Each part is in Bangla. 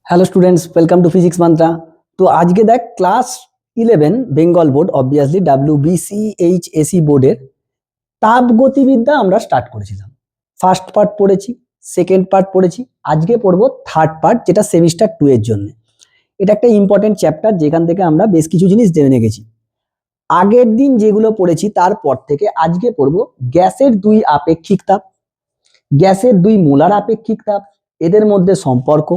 Hello students, welcome to physics mantra. তো আজকে দেখ class 11 Bengal board obviously WBCHSE বোর্ডের তাপ গতিবিদ্যা আমরা স্টার্ট করেছিলাম। ফার্স্ট পার্ট পড়েছি, সেকেন্ড পার্ট পড়েছি, আজকে পড়বো থার্ড পার্ট, যেটা সেমিস্টার 2 এর জন্য। এটা একটা ইম্পর্টেন্ট চ্যাপ্টার যেখান থেকে আমরা বেশ কিছু জিনিস জেনে গেছি। আগের দিন যেগুলো পড়েছি তারপর থেকে আজকে পড়বো গ্যাসের দুই আপেক্ষিক তাপ, গ্যাসের দুই মোলার আপেক্ষিক তাপ, এদের মধ্যে সম্পর্ক,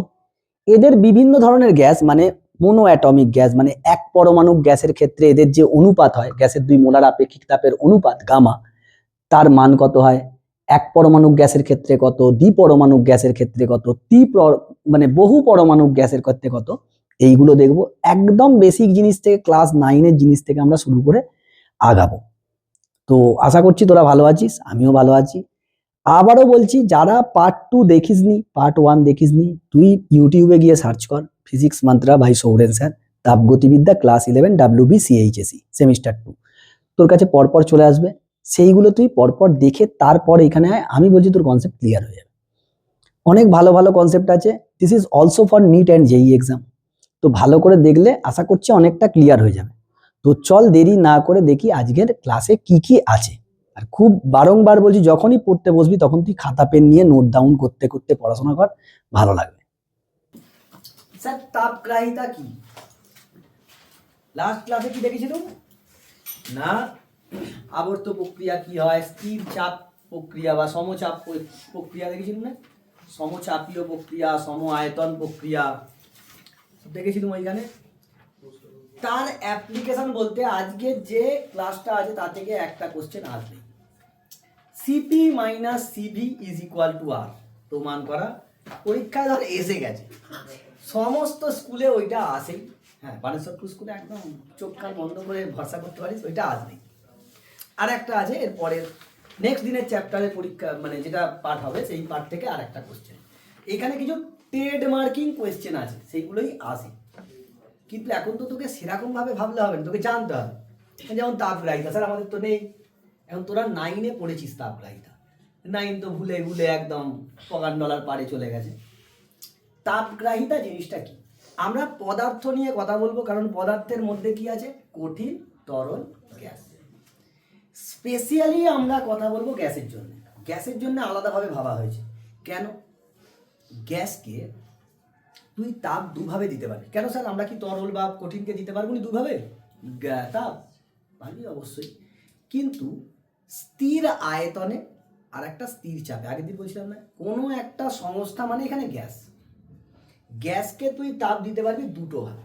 এদের বিভিন্ন ধরনের গ্যাস মানে মোনো অ্যাটমিক গ্যাস মানে এক পরমাণুক গ্যাসের ক্ষেত্রে এদের যে অনুপাত হয়, গ্যাসের দুই মোলার আপেক্ষিক তাপের অনুপাত গামা, তার মান কত হয়, এক পরমাণুক গ্যাসের ক্ষেত্রে কত, দ্বিপরমাণুক গ্যাসের ক্ষেত্রে কত, মানে বহু পরমাণুক গ্যাসের ক্ষেত্রে কত, এইগুলো দেখবো। একদম বেসিক জিনিস থেকে ক্লাস 9 এর জিনিস থেকে আমরা শুরু করে আগাবো। তো আশা করছি তোরা ভালো আছিস, আমিও ভালো আছি। আবারও বলছি, যারা পার্ট 2 দেখিসনি, পার্ট 1 দেখিসনি, তুই ইউটিউবে গিয়ে সার্চ কর ফিজিক্স মান্ত্রা ভাই সৌরেন স্যার, তাপগতিবিদ্যা ক্লাস 11 WBCHSE সেমিস্টার 2, তোর কাছে পরপর চলে আসবে। সেইগুলো তুই পরপর দেখে তারপর এখানে আয়, আমি বলছি তোর কনসেপ্ট ক্লিয়ার হয়ে যাবে। অনেক ভালো ভালো কনসেপ্ট আছে। This is also for NEET and JEE exam. তো ভালো করে দেখলে আশা করছি অনেকটা ক্লিয়ার হয়ে যাবে। তো চল দেরি না করে দেখি আজকের ক্লাসে কি কি আছে। আর খুব বারংবার বলছি, যখনই পড়তে বসবি তখন তুই খাতা পেন নিয়ে নোট ডাউন করতে করতে পড়াশোনা কর, ভালো লাগবে। স্যার তাপগ্রাহিতা কি? লাস্ট ক্লাসে কি দেখেছিলাম না, আবর্ত প্রক্রিয়া কি হয়, স্থির চাপ প্রক্রিয়া বা সমচাপ প্রক্রিয়া দেখেছিলাম না, সমচাপীয় প্রক্রিয়া, সম আয়তন প্রক্রিয়া দেখেছিলাম ওইখানে। তার অ্যাপ্লিকেশন বলতে আজকে যে ক্লাসটা আছে তা থেকে একটা কোশ্চেন আসবে, CP minus CV is equal to R প্রমাণ করা। পরীক্ষায় ধর এসে গেছে, সমস্ত স্কুলে ওইটা আসেই। হ্যাঁ, বানেশ্বরপুর স্কুলে একদম চোখ কান বন্ধ করে ভরসা করতে পারিস, ওইটা আসবেই। আর একটা আছে এরপরের নেক্সট দিনের চ্যাপ্টারের পরীক্ষা, মানে যেটা পার্ট হবে সেই পার্ট থেকে আর একটা কোশ্চেন। এখানে কিছু ট্রেডমার্কিং কোয়েশ্চেন আছে, সেইগুলোই আসে। কিন্তু এখন তো তোকে সেরকম ভাবে ভাবলে হবে না, তোকে জানতে হবে। যেমন তাপগ্রাহিতা, স্যার আমাদের তো নেই। এখন তোরা 9-এ পড়েছিস তাপগ্রাহিতা, 9 তো ভুলে ভুলে একদম $1 পারে চলে গেছে। তাপগ্রাহিতা জিনিসটা কি? আমরা পদার্থ নিয়ে কথা বলবো, কারণ পদার্থের মধ্যে কি আছে, কঠিন, তরল, গ্যাস। স্পেশালি আমরা কথা বলবো গ্যাসের জন্য। গ্যাসের জন্য আলাদাভাবে ভাবা হয়েছে। কেন? গ্যাসকে তুই তাপ দুভাবে দিতে পারবি। কেন স্যার, আমরা কি তরল বা কঠিনকে দিতে পারবো না দুভাবে তাপ? পারবি অবশ্যই, কিন্তু স্থির আয়তনে আর একটা স্থির চাপে। আগের দিন বলছিলাম না, কোনো একটা সংস্থা মানে এখানে গ্যাস, গ্যাসকে তুই তাপ দিতে পারবি দুটো ভাবে।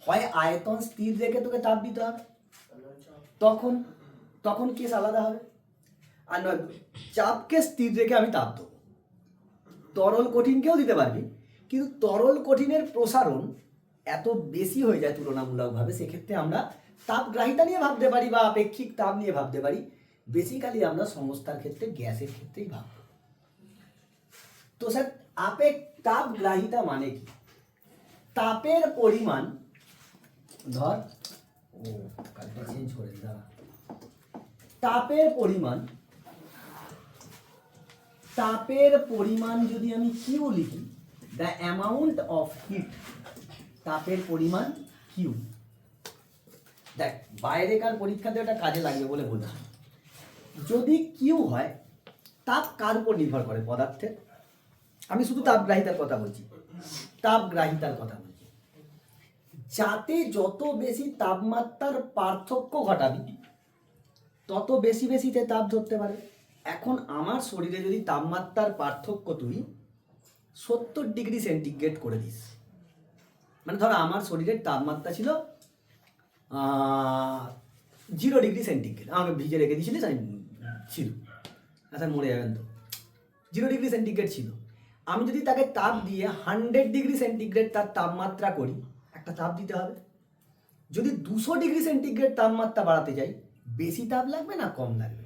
হয় আয়তন স্থির রেখে তোকে তাপ দিতে হবে, তখন তখন কেস আলাদা হবে। আর নয়, চাপকে স্থির রেখে আমি তাপ দেবো। তরল কঠিনকেও দিতে পারবি, কিন্তু তরল কঠিনের প্রসারণ এত বেশি হয়ে যায় তুলনামূলকভাবে, সেক্ষেত্রে আমরা তাপগ্রাহিতা নিয়ে ভাবতে পারি বা আপেক্ষিক তাপ নিয়ে ভাবতে পারি। বেসিক্যালি আমরা সংস্থার ক্ষেত্রে গ্যাসের ক্ষেত্রেই ভাবব। তো স্যার তাপগ্রাহিতা মানে কি? তাপের পরিমাণ, ধর চেঞ্জ করে দিলাম, তাপের পরিমাণ যদি আমি কিউ লিখি, দ্য অ্যামাউন্ট অফ হিট, তাপের পরিমাণ কিউ। দেখ, বাইরেকার পরীক্ষাতে ওটা কাজে লাগবে বলে বলছি। যদি কিউ হয়, তাপ কার উপর নির্ভর করে? পদার্থের। আমি শুধু তাপগ্রাহিতার কথা বলছি, যাতে যত বেশি তাপমাত্রার পার্থক্য ঘটাবি তত বেশি বেশিতে তাপ ধরতে পারে। এখন আমার শরীরে যদি তাপমাত্রার পার্থক্য তুই 70 ডিগ্রি সেন্টিগ্রেড করে দিস, মানে ধর আমার শরীরের তাপমাত্রা ছিল 0 ডিগ্রি সেন্টিগ্রেড, আমাকে ভিজে রেখে দিয়েছিলিস, ছিল, আচ্ছা মরে যাবেন তো, 0 ডিগ্রি সেন্টিগ্রেড ছিল। আমি যদি তাকে তাপ দিয়ে 100 ডিগ্রি সেন্টিগ্রেড তার তাপমাত্রা করি, একটা তাপ দিতে হবে। যদি 200 ডিগ্রি সেন্টিগ্রেড তাপমাত্রা বাড়াতে যাই, বেশি তাপ লাগবে না কম লাগবে?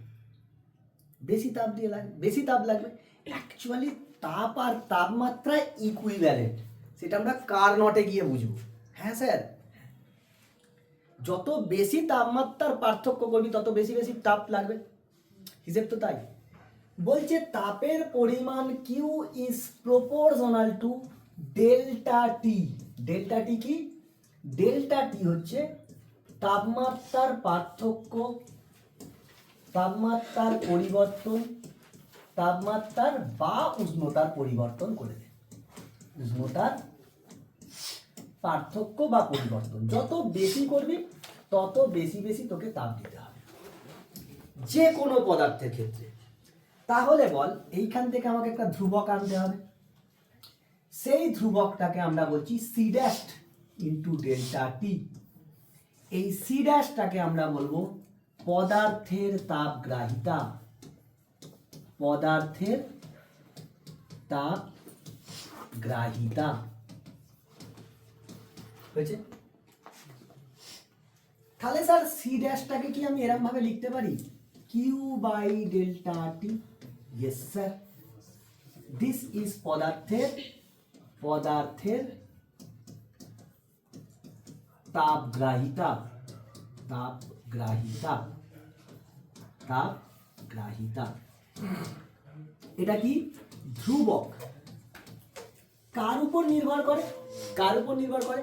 বেশি তাপ দিয়ে লাগবে, বেশি তাপ লাগবে। অ্যাকচুয়ালি তাপ আর তাপমাত্রা ইকুইভ্যালেন্ট, সেটা আমরা কার্নটে গিয়ে বুঝবো। হ্যাঁ স্যার, যত বেশি তাপমাত্রার পার্থক্য করবি তত বেশি বেশি তাপ লাগবে, হিসেব তো তাই বলছে। তাপের পরিমাণ Q is proportional to delta T. Delta T কি? ডেল্টা টি হচ্ছে তাপমাত্রার পার্থক্য, তাপমাত্রার পরিবর্তন, তাপমাত্রার বা উষ্ণতার পরিবর্তন করে দেয়। উষ্ণতার পার্থক্য বা পরিবর্তন যত বেশি করবি তত বেশি বেশি তোকে তাপ দিতে হবে যে কোনো পদার্থের ক্ষেত্রে। তাহলে বল এইখান থেকে আমাকে একটা ধ্রুবক আনতে হবে, সেই ধ্রুবকটাকে আমরা বলছি C dash into delta T. এই সি ড্যাশটাকে আমরা বলবো পদার্থের তাপগ্রাহিতা, পদার্থের তাপগ্রাহিতা। হয়েছে? তাহলে স্যার সি ড্যাশটাকে কি আমি এরকম ভাবে লিখতে পারি? Q by delta T. Yes sir, this is পদার্থের তাপগ্রাহিতা, তাপগ্রাহিতা। এটা কি? ধ্রুবক। কার উপর নির্ভর করে? কার উপর নির্ভর করে?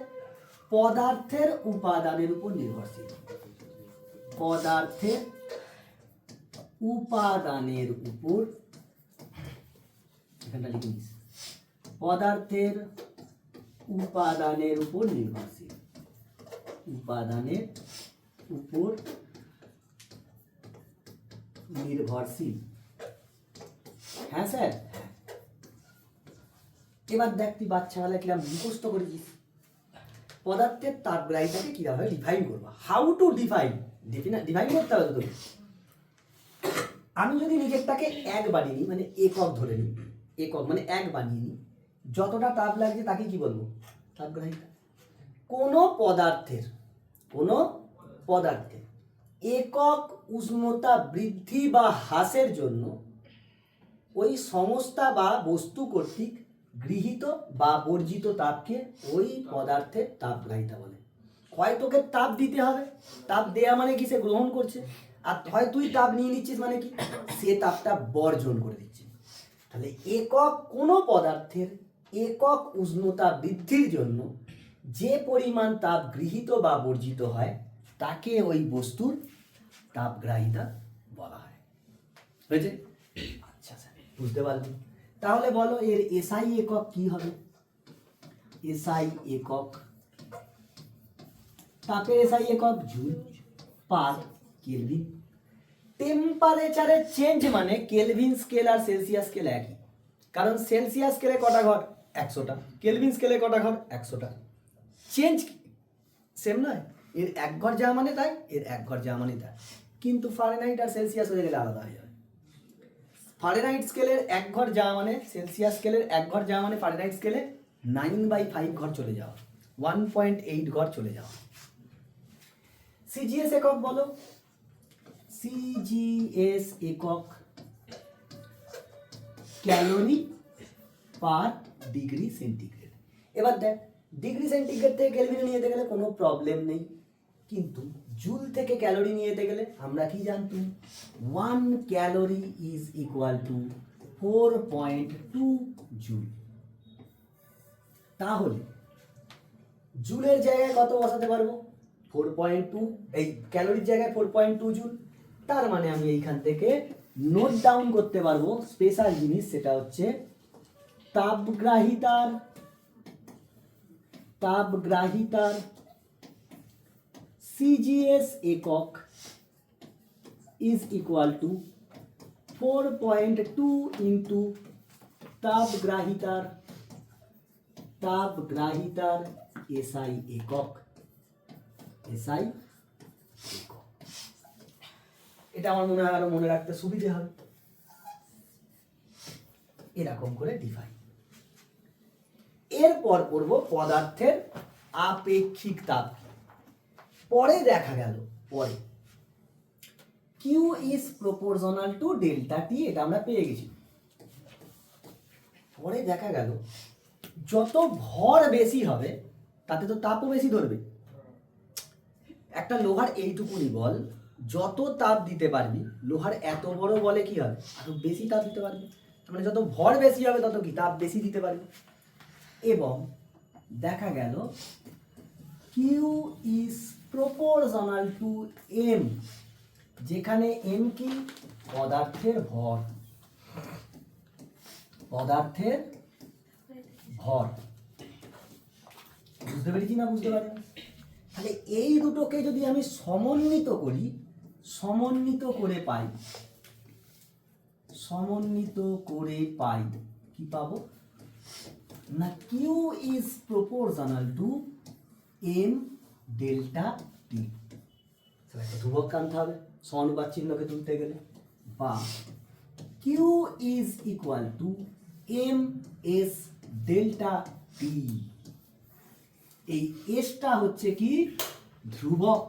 পদার্থের উপাদানের উপর নির্ভরশীল। পদার্থের উপাদানের উপর, এখানটা লিখে নিস, পদার্থের উপাদানের উপর নির্ভরশীল, উপাদানের উপর নির্ভরশীল। হ্যাঁ স্যার। এবার দেখ তুই বাচ্চাবেলায় কিরম মুখস্থ করেছিস, পদার্থের তাপগ্রাহিতাকে কিভাবে ডিফাইন করবো, হাউ টু ডিফাইন। ডিফাইন করতে হবে তোকে। আমি যদি নিজেরটাকে এক বানিয়ে নিই, মানে একক ধরে নিই, একক মানে এক বানিয়ে নিই, যতটা তাপ লাগছে তাকে কি বলবো? তাপগ্রাহিতা। কোনো পদার্থের একক উষ্ণতা বৃদ্ধি বা হ্রাসের জন্য ওই সংস্থা বা বস্তু কর্তৃক গৃহীত বা বর্জিত তাপকে ওই পদার্থের তাপগ্রাহিতা বলে। হয় তোকে তাপ দিতে হবে, তাপ দেয়া মানে কি? সে গ্রহণ করছে। আর হয় তুই তাপ নিয়ে নিচ্ছিস মানে কি? সে তাপটা বর্জন করে দিচ্ছে। তাহলে কোনো পদার্থের একক উষ্ণতা বৃদ্ধির জন্য যে পরিমাণ তাপ গৃহীত বা বর্জিত হয় তাকে ওই বস্তুর তাপগ্রাহিতা বলা হয়। হয়েছে? আচ্ছা স্যার, বুঝতে পারলি? তাহলে বলো এর এসআই একক কি হবে? এসআই একক, তাপের এসআই একক জুল পার কেলভিন। টেম্পারেচারের চেঞ্জ মানে কেলভিন স্কেল আর সেলসিয়াস স্কেল একই, কারণ সেলসিয়াস স্কেলে কটা ঘর? 100টা। কেলভিন স্কেলে কটা ঘর? 100টা। চেঞ্জ সেম নয়, এর এক ঘর যাওয়া মানে তাই, এর এক ঘর যাওয়া মানে তাই। কিন্তু ফারেনহাইট আর সেলসিয়াস হয়ে গেলে আলাদা হয়ে যাবে। ফারেনহাইট স্কেলের এক ঘর যাওয়া মানে, সেলসিয়াস স্কেলের এক ঘর যাওয়া মানে ফারেনহাইট স্কেলে 9/5 ঘর চলে যাওয়া, 1.8 ঘর চলে যাওয়া। সিজিএস একক বলো। সিজিএস একক ক্যালোরি পার ডিগ্রি সেন্টিগ্রেড। এবার দেখ, ডিগ্রি সেন্টিগ্রেড থেকে কেলভিনে নিয়ে যেতে গেলে কোনো প্রবলেম নেই, কিন্তু জুল থেকে ক্যালোরি নিয়ে যেতে গেলে আমরা কি জানতাম? 1 calorie is equal to 4.2 joule. তাহলে জুলের জায়গায় কত বসাতে পারবো? 4.2। এই ক্যালোরির জায়গায় 4.2 জুল। তার মানে আমি এইখান থেকে নোট ডাউন করতে পারবো স্পেশাল জিনিস, সেটা হচ্ছে তাপগ্রাহিতার সিজিএস একক ইজ ইকুয়াল টু 4.2 ইন্টু তাপগ্রাহিতার এসআই একক। এসআই একক, এটা আমার মনে হয় আরো মনে রাখতে সুবিধে হবে। এরকম করে ডিফাইন। এরপর পড়ব পদার্থের আপেক্ষিক তাপ। পরে দেখা গেল, পরে Q is proportional to delta T, এটা আমরা পেয়ে গেছি। পরে দেখা গেল যত ভর বেশি হবে তাতে তো তাপও বেশি ধরবে। একটা লোহার এইটুকুনি বল, যত তাপ দিতে পারবি, লোহার এত বড় বলে কি হবে? আরো বেশি তাপ দিতে পারবি। মানে যত ভর বেশি হবে তত কি তাপ বেশি দিতে পারবি। এবং দেখা গেল Q is proportional to M, যেখানে এম কি পদার্থের ভর, পদার্থের ভর। বুঝতে পেরেছি না বুঝতে পারি? তাহলে এই দুটোকে যদি আমি সমন্বিত করি, সমন্বিত করে পাই, সমন্বিত করে পাই কি পাবো না, Q is proportional to M delta T. একটা ধ্রুবক আনতে হবে সমানুপাত চিহ্নকে তুলতে গেলে, বা Q is equal to M S delta T. এই এসটা হচ্ছে কি ধ্রুবক,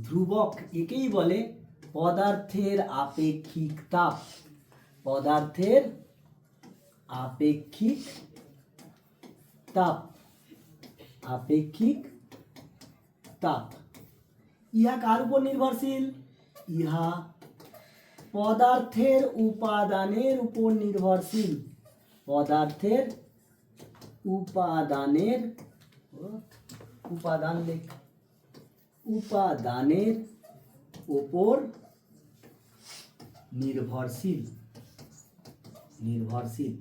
ধ্রুবক একেই বলে পদার্থের আপেক্ষিক তাপ, পদার্থের আপেক্ষিক তাপ, আপেক্ষিক তাপ। ইহা কার উপর নির্ভরশীল? ইহা পদার্থের উপাদানের উপর নির্ভরশীল, পদার্থের উপাদানের, উপাদান লেখ, উপাদানের উপর নির্ভরশীল, নির্ভরশীল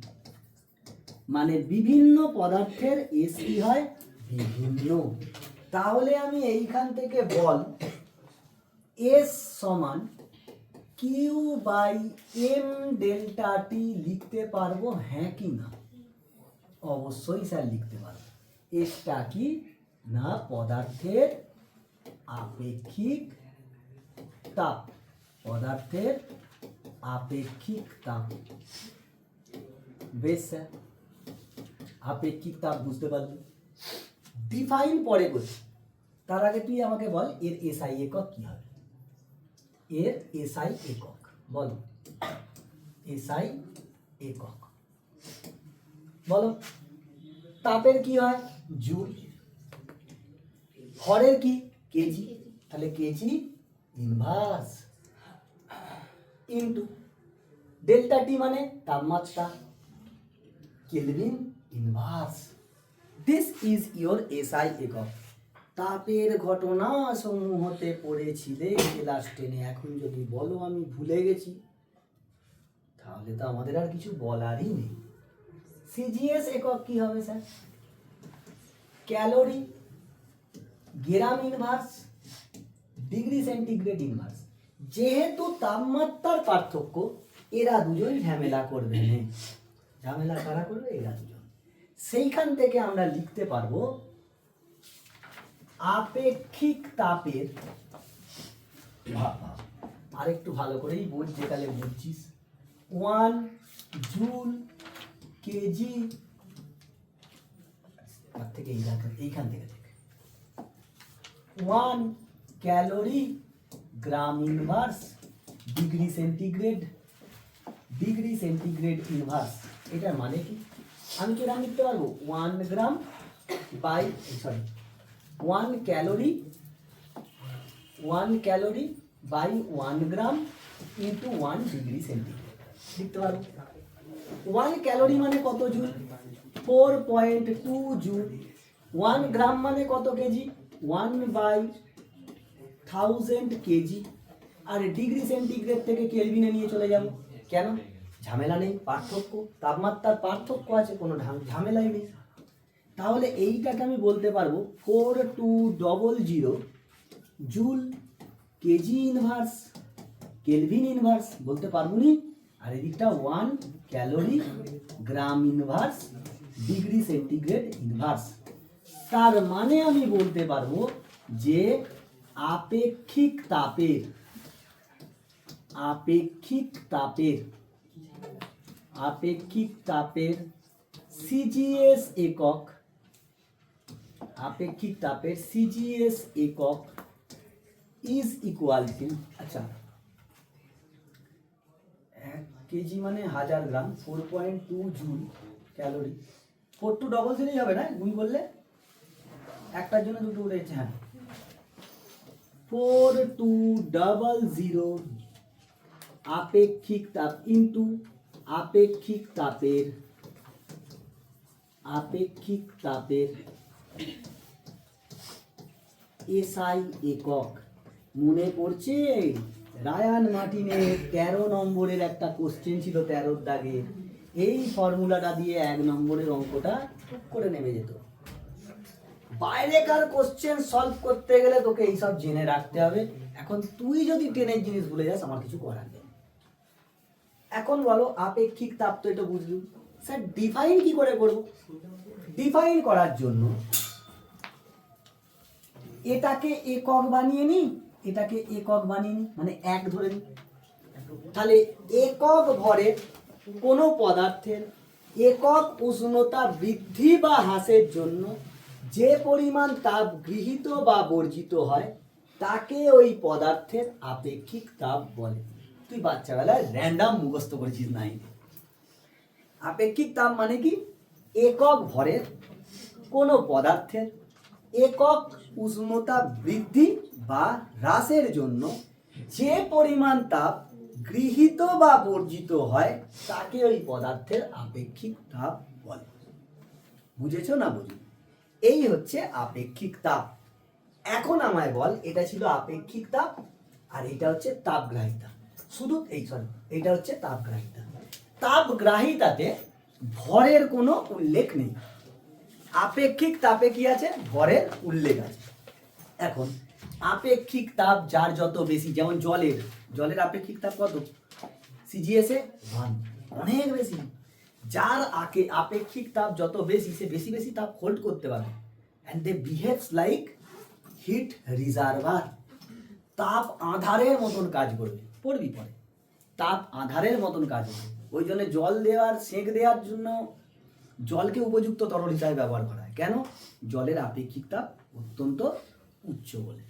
মানে বিভিন্ন পদার্থের এস কি হয় বিভিন্ন। তাহলে আমি এইখান থেকে বল এস সমান কিউ বাই এম ডেল্টা টি লিখতে পারবো, হ্যাঁ কি না? অবশ্যই স্যার লিখতে পারবো। এসটা কি না পদার্থের আপেক্ষিক তাপ, পদার্থের আপেক্ষিক তাপ। বেশ স্যার, আপেক্ষিক তাপ বুঝতে পারলি। ডিফাইন পরে করছি, তার আগে তুই আমাকে বল এর এসআই একক কি হবে? এর এসআই একক বল, এসআই একক বলো। তাপের কি হয় জুল, ভরের কি কেজি, তাহলে KG inverse into delta T মানে তাপমাত্রা, kelvin inverse. This is your SI একক। তাপের ঘটনা সমূহতে পড়েছিলে ক্লাস 10-এ, এখন যদি বলো আমি ভুলে গেছি তাহলে তো আমাদের আর কিছু বলারই নেই। সিজিএস একক কি হবে sir? Calorie, gram inverse, degree centigrade inverse. যেহেতু তাপমাত্রার পার্থক্য, এরা দুজন ঝামেলা করবে না। ঝামেলা কারা করবে? এরা দুজন। সেইখান থেকে আমরা লিখতে পারবো আপেক্ষিক তাপের, আর একটু ভালো করেই বুঝ, যেকালে বুঝছিস, 1 জুল কেজি, তার থেকে এইখান থেকে 1 calorie gram inverse degree centigrade, degree centigrade inverse. এটার মানে কি? আমি কি নাম লিখতে পারবো 1 gram by 1 calorie, 1 calorie by 1 gram into 1 degree centigrade লিখতে পারবো। 1 ক্যালোরি মানে কত জুল? 4.2 জুল। 1 গ্রাম মানে কত কেজি? 1/1000 কেজি। আর ডিগ্রি সেন্টিগ্রেড থেকে কেলভিনে নিয়ে চলে যাব, কেন? ঝামেলা নেই, পার্থক্য, তাপমাত্রার পার্থক্য আছে, কোনো ঝামেলাই নেই। তাহলে এইটাকে আমি বলতে পারবো 4200 joule KG inverse kelvin inverse বলতে পারবো নি। আর এদিকটা 1 calorie gram inverse degree centigrade inverse. তার মানে আমি বলতে পারবো যে আপেক্ষিক তাপের, আপেক্ষিক তাপের, আপেক্ষিক তাপের সিজিএস একক, আপেক্ষিক তাপের সিজিএস একক ইজ ইকুয়াল টু, আচ্ছা 1 কেজি মানে 1000 গ্রাম, 4.2 জুল ক্যালোরি, 4200 হবে না গুণ করলে? একটার জন্য দুটো উঠেছে, হ্যাঁ 4200 আপেক্ষিক তাপ ইন্টু আপেক্ষিক তাপের আপেক্ষিক তাপের এসআই একক মনে পড়ছে? রায়ান মার্টিনের 13 নম্বরের একটা কোশ্চেন ছিল 13 দাগে, এই ফর্মুলাটা দিয়ে 1 নম্বরের অঙ্কটা টুক করে নেমে যেত। বাইরেকার কোশ্চেন সলভ করতে গেলে তোকে এইসব জেনে রাখতে হবে। এখন তুই যদি টেনের জিনিস ভুলে যাস, আমার কিছু করার নেই। এখন বলো আপেক্ষিক তাপ তো এটা বুঝলি, স্যার ডিফাইন কি করে করব? ডিফাইন করার জন্য এটাকে একক বানিয়ে নি, এটাকে একক বানিয়ে নি, মানে 1 ধরে নি। তাহলে একক ভরে কোনো পদার্থের একক উষ্ণতা বৃদ্ধি বা হ্রাসের জন্য যে পরিমাণ তাপ গৃহীত বা বর্জিত হয় তাকে ওই পদার্থের আপেক্ষিক তাপ বলে। তুই বাচ্চাবেলায় র্যান্ডাম মুখস্থ করেছিস নাই। আপেক্ষিক তাপ মানে কি? একক ভরের কোনো পদার্থের একক উষ্ণতা বৃদ্ধি বা হ্রাসের জন্য যে পরিমাণ তাপ গৃহীত বা বর্জিত হয় তাকে ওই পদার্থের আপেক্ষিক তাপ বলে। বুঝেছো না বুঝি? এই হচ্ছে আপেক্ষিক তাপ। এখন আমায় বল, এটা ছিল আপেক্ষিক তাপ আর এটা হচ্ছে তাপগ্রাহিতা। শুধু এইটা হচ্ছে তাপগ্রাহিতা। তাপগ্রাহিতাতে ভরের কোনো উল্লেখ নেই। আপেক্ষিক তাপে কি আছে? ভরের উল্লেখ আছে। এখন আপেক্ষিক তাপ যার যত বেশি, যেমন জলের আপেক্ষিক তাপ কত? সিজিএসে 1, অনেক বেশি। যার আপেক্ষিক তাপ যত বেশি, সে বেশি বেশি তাপ হোল্ড করতে পারে। And they behaves like heat reservoir. তাপ আধারের মতন কাজ করবে। পড়বি পরে, তাপ আধারের মতন কাজ করবে। ওই জন্য জল দেওয়ার, সেঁক দেওয়ার জন্য জলকে উপযুক্ত তরল হিসাবে ব্যবহার করা হয়। কেন? জলের আপেক্ষিক তাপ অত্যন্ত উচ্চ বলে।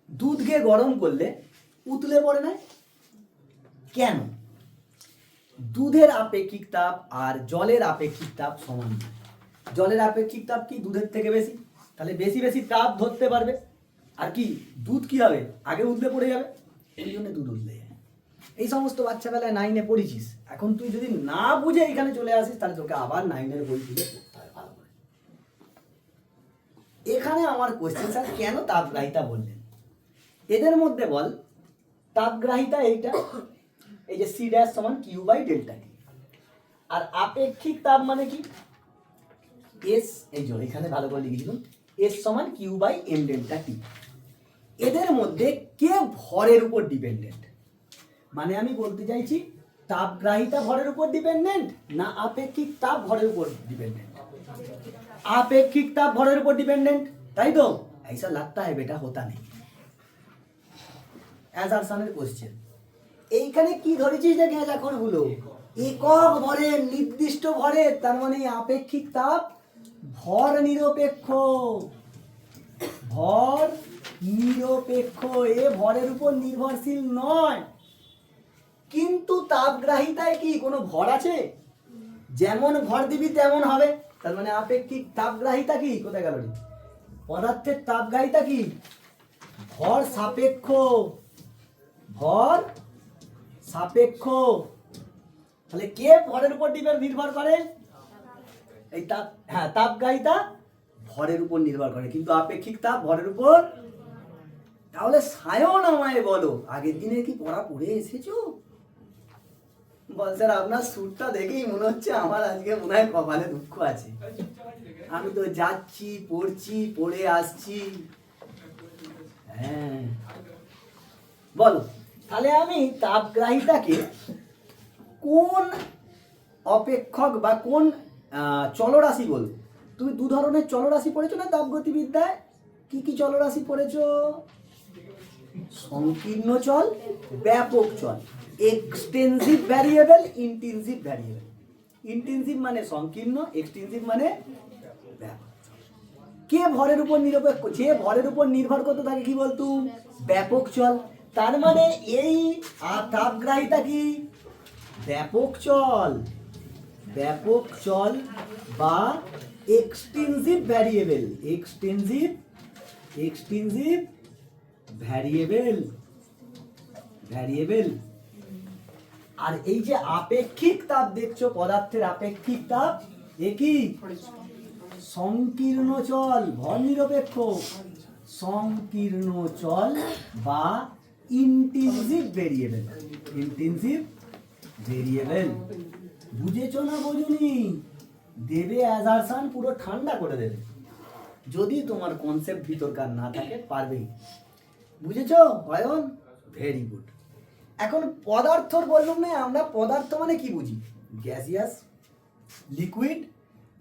দুধকে গরম করলে উতলে পড়ে না কেন? দুধের আপেক্ষিক তাপ আর জলের আপেক্ষিক তাপ সমান নয়। জলের আপেক্ষিক তাপ কি? দুধের থেকে বেশি। তাহলে বেশি বেশি তাপ ধরতে পারবে। আর কি দুধ কি হবে? আগে উতলে পড়ে যাবে। এই জন্য দুধ উতলে যায়। এই সমস্ত বাচ্চাবেলায় 9-এ পড়েছিস। এখন তুই যদি না বুঝে এখানে চলে আসিস, তাহলে তোকে আবার 9-এর বই তুলে পড়তে হবে ভালো করে। এখানে আমার কোশ্চেন, স্যার কেন তাপগ্রাহিতা বললেন? এদের মধ্যে বল, তাপগ্রাহিতা এইটা, এই যে C' সমান Q/Δt। আর আপেক্ষিক তাপ মানে কি? S, এই যে এখানে ভালো করে লিখেছিলাম, S সমান Q/m∆T। এদের মধ্যে কে ভরের উপর ডিপেন্ডেন্ট? মানে আমি বলতে চাইছি, তাপগ্রাহিতা ভরের উপর ডিপেন্ডেন্ট না আপেক্ষিক তাপ ভরের উপর ডিপেন্ডেন্ট? আপেক্ষিক তাপ ভরের উপর ডিপেন্ডেंट, তাই তো? ऐसा लगता है बेटा, होता नहीं। অ্যাজারশনের কোশ্চেন। এইখানে কি ধরেছিস যে এখন হলো একক ভরের, নির্দিষ্ট ভরের, তার মানে আপেক্ষিক তাপ ভর নিরপেক্ষ। ভর নিরপেক্ষ, এ ভরের উপর নির্ভরশীল নয়। কিন্তু তাপগ্রাহিতায় কি কোনো ভর আছে? যেমন ভর দিবি তেমন হবে। তার মানে আপেক্ষিক তাপগ্রাহিতা কি? কোথায় গেল? পদার্থের তাপগ্রাহিতা কি? ভর সাপেক্ষ। ভর সাপেক্ষ। তাহলে কে ভরের উপর নির্ভর করে? এই তাপ, হ্যাঁ, তাপগ্রাহিতা ভরের উপর নির্ভর করে, কিন্তু আপেক্ষিক তাপ ভরের উপর। তাহলে সায়ন আমায় বলো, আগের দিনে কি পড়া পড়ে এসেছো? বল স্যার, আপনার সুরটা দেখেই মনে হচ্ছে আমার আজকে মনে হয় কপালে দুঃখ আছে। আমি তো যাচ্ছি, পড়ছি, পড়ে আসছি। হ্যাঁ, বলো তাহলে আমি তাপগ্রাহিতাকে কোন অপেক্ষক বা কোন চলরাশি বলবো? তুমি 2 ধরনের চলরাশি পড়েছো না তাপগতিবিদ্যায়? কি কি চলরাশি পড়েছো? সংকীর্ণ চল, ব্যাপক চল, এক্সটেনসিভ ভ্যারিয়েবল, ইন্টেনসিভ ভ্যারিয়েবল। ইন্টেনসিভ মানে সংকীর্ণ, এক্সটেনসিভ মানে ব্যাপক। কে ভরের উপর নিরপেক্ষ? যে ভরের উপর নির্ভর করতো তাকে কি বলতো? ব্যাপক চল। তার মানে এই তাপগ্রাহিতা কি? ব্যাপক চল। ব্যাপক চল বা এক্সটেনসিভ ভ্যারিয়েবল। এক্সটেনসিভ ভ্যারিয়েবল। আর এই যে আপেক্ষিক তাপ দেখছো, পদার্থের আপেক্ষিক তাপ, এ কি সংকীর্ণ চল, ভর নিরপেক্ষ সংকীর্ণ চল বা ইন্টেনসিভ ভেরিয়েবল। ইন্টেনসিভ ভেরিয়েবল বুঝেছো না বোঝুনি? দেবে অ্যাজারশন পুরো ঠান্ডা করে দেবে। যদি তোমার কনসেপ্ট ভিতরকার না থাকে পারবেই। বুঝেছো অয়ন? Very good. এখন পদার্থর বললাম না, আমরা পদার্থ মানে কি বুঝি? Gaseous, liquid,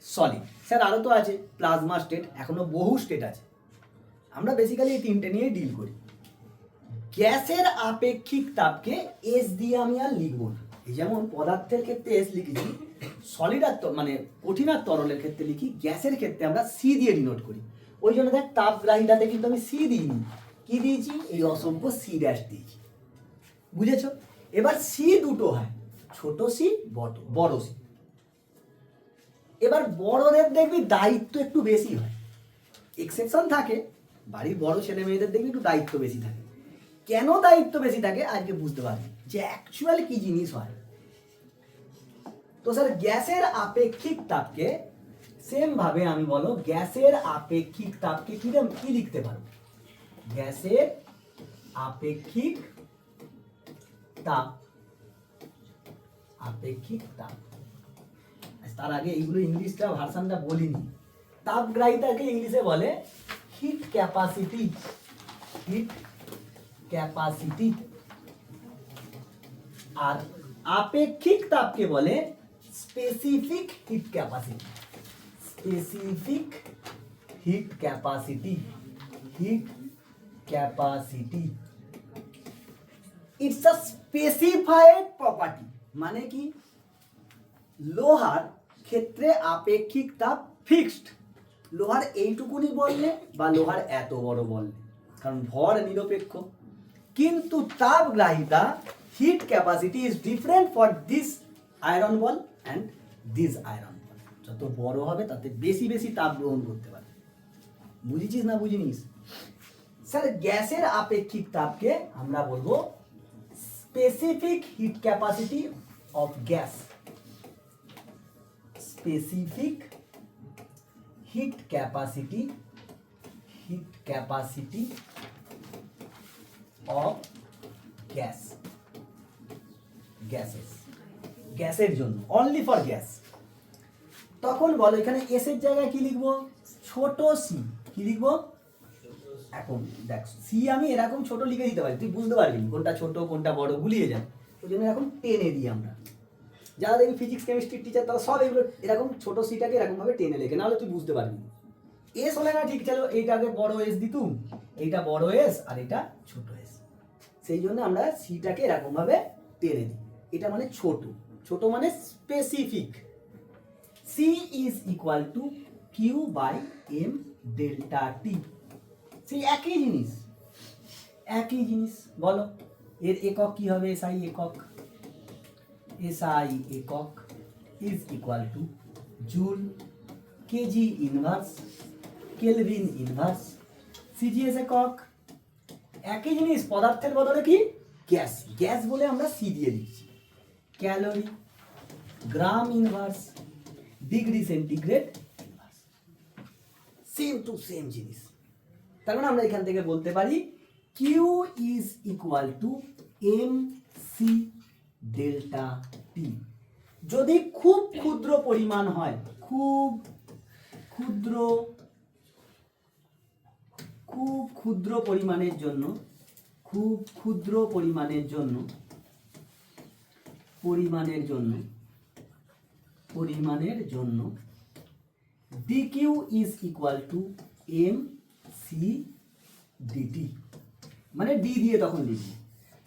solid. স্যার আরও তো আছে প্লাজমা স্টেট, এখনো বহু স্টেট আছে। আমরা বেসিক্যালি এই তিনটে নিয়ে ডিল করি। গ্যাসের আপেক্ষিক তাপকে এস দিয়ে আমি আর লিখবো না। এই যেমন পদার্থের ক্ষেত্রে এস লিখেছি, সলিড আর মানে কঠিন আর তরলের ক্ষেত্রে লিখি, গ্যাসের ক্ষেত্রে আমরা সি দিয়ে ডিনোট করি। ওই জন্য দেখ তাপগ্রাহীটাতে কিন্তু আমি সি দিইনি, কি দিয়েছি? এই অসংখ্য সি ড্যাশ দিয়েছি। বুঝেছো? এবার সি দুটো হয়, ছোট সি, বড় সি। এবার বড়দের দেখবি দায়িত্ব একটু বেশি হয়, এক্সেপশন থাকে, বাড়ির বড় ছেলে মেয়েদের দেখবি একটু দায়িত্ব বেশি থাকে। কেন দায়িত্ব বেশি থাকে আজকে বুঝতে পারবি যে অ্যাকচুয়ালি কি জিনিস হয়। তো স্যার গ্যাসের আপেক্ষিক তাপকে সেম ভাবে আমি বলো গ্যাসের আপেক্ষিক তাপকে কি লিখতে পারো? গ্যাসের আপেক্ষিক তাপ, আপেক্ষিক তাপ। তার আগে এইগুলো ইংলিশটা ভার্সনটা বলিনি। তাপগ্রাহিতাকে ইংলিশে বলে হিট ক্যাপাসিটি, হিট ক্যাপাসিটি। আর আপেক্ষিক তাপকে বলে specific hit capacity, specific hit capacity, hit capacity. It's a specified property. মানে কি? লোহার ক্ষেত্রে আপেক্ষিক তাপ ফিক্সড। লোহার এইটুকুনি বললে বা লোহার এত বড় বললে, কারণ ভর নিরপেক্ষ। কিন্তু তাপগ্রাহিতা heat capacity is different for this iron ball and this iron ball. যত বড় হবে তাতে বেশি বেশি তাপ গ্রহণ করতে পারে। বুঝেছিস না বুঝিনিস? স্যার গ্যাসের আপেক্ষিক তাপকে আমরা বলবো specific hit capacity of gas, specific hit capacity, hit capacity of gas, gases, গ্যাসের জন্য, অনলি ফর গ্যাস। তখন বলো এখানে এস এর জায়গায় কি লিখবো? ছোট সি। কি লিখবো? এখন দেখ সি আমি এরকম ছোট লিখে দিতে পারি, তুই বুঝতে পারবি কোনটা ছোট কোনটা বড়, গুলিয়ে যায়। ওই জন্য এরকম টেনে দিই আমরা। যারা দেখবি ফিজিক্স কেমিস্ট্রির টিচার তারা সব এগুলো এরকম ছোট সিটাকে এরকম ভাবে টেনে লেখে, নাহলে তুই বুঝতে পারবি। এস হলে না ঠিক ছিল, এইটাকে বড় এস দিতুম, এইটা বড় এস আর এটা ছোট এস। সেই জন্য আমরা সিটাকে এরকম ভাবে টেনে দিই। এটা মানে ছোট, ছোট মানে specific. C is equal to Q by M delta T. সেই একই জিনিস, একই জিনিস। বলো এর একক কি হবে? এসআই একক, এসআই একক is equal to joule, KG inverse, kelvin inverse, CGS একক। একই জিনিস, পদার্থের বদলে কি? গ্যাস। গ্যাস বলে আমরা সি দিয়ে দিচ্ছি। Calorie, gram inverse, degree centigrade inverse, same to same জিনিস। তার মানে আমরা এখান থেকে বলতে পারি Q is equal to M C delta T. যদি খুব ক্ষুদ্র পরিমাণ হয়, খুব ক্ষুদ্র, খুব ক্ষুদ্র পরিমাণের জন্য, খুব ক্ষুদ্র পরিমাণের জন্য, পরিমাণের জন্য, পরিমাণের জন্য DQ is equal to M C DT. মানে ডি দিয়ে তখন লিখবি।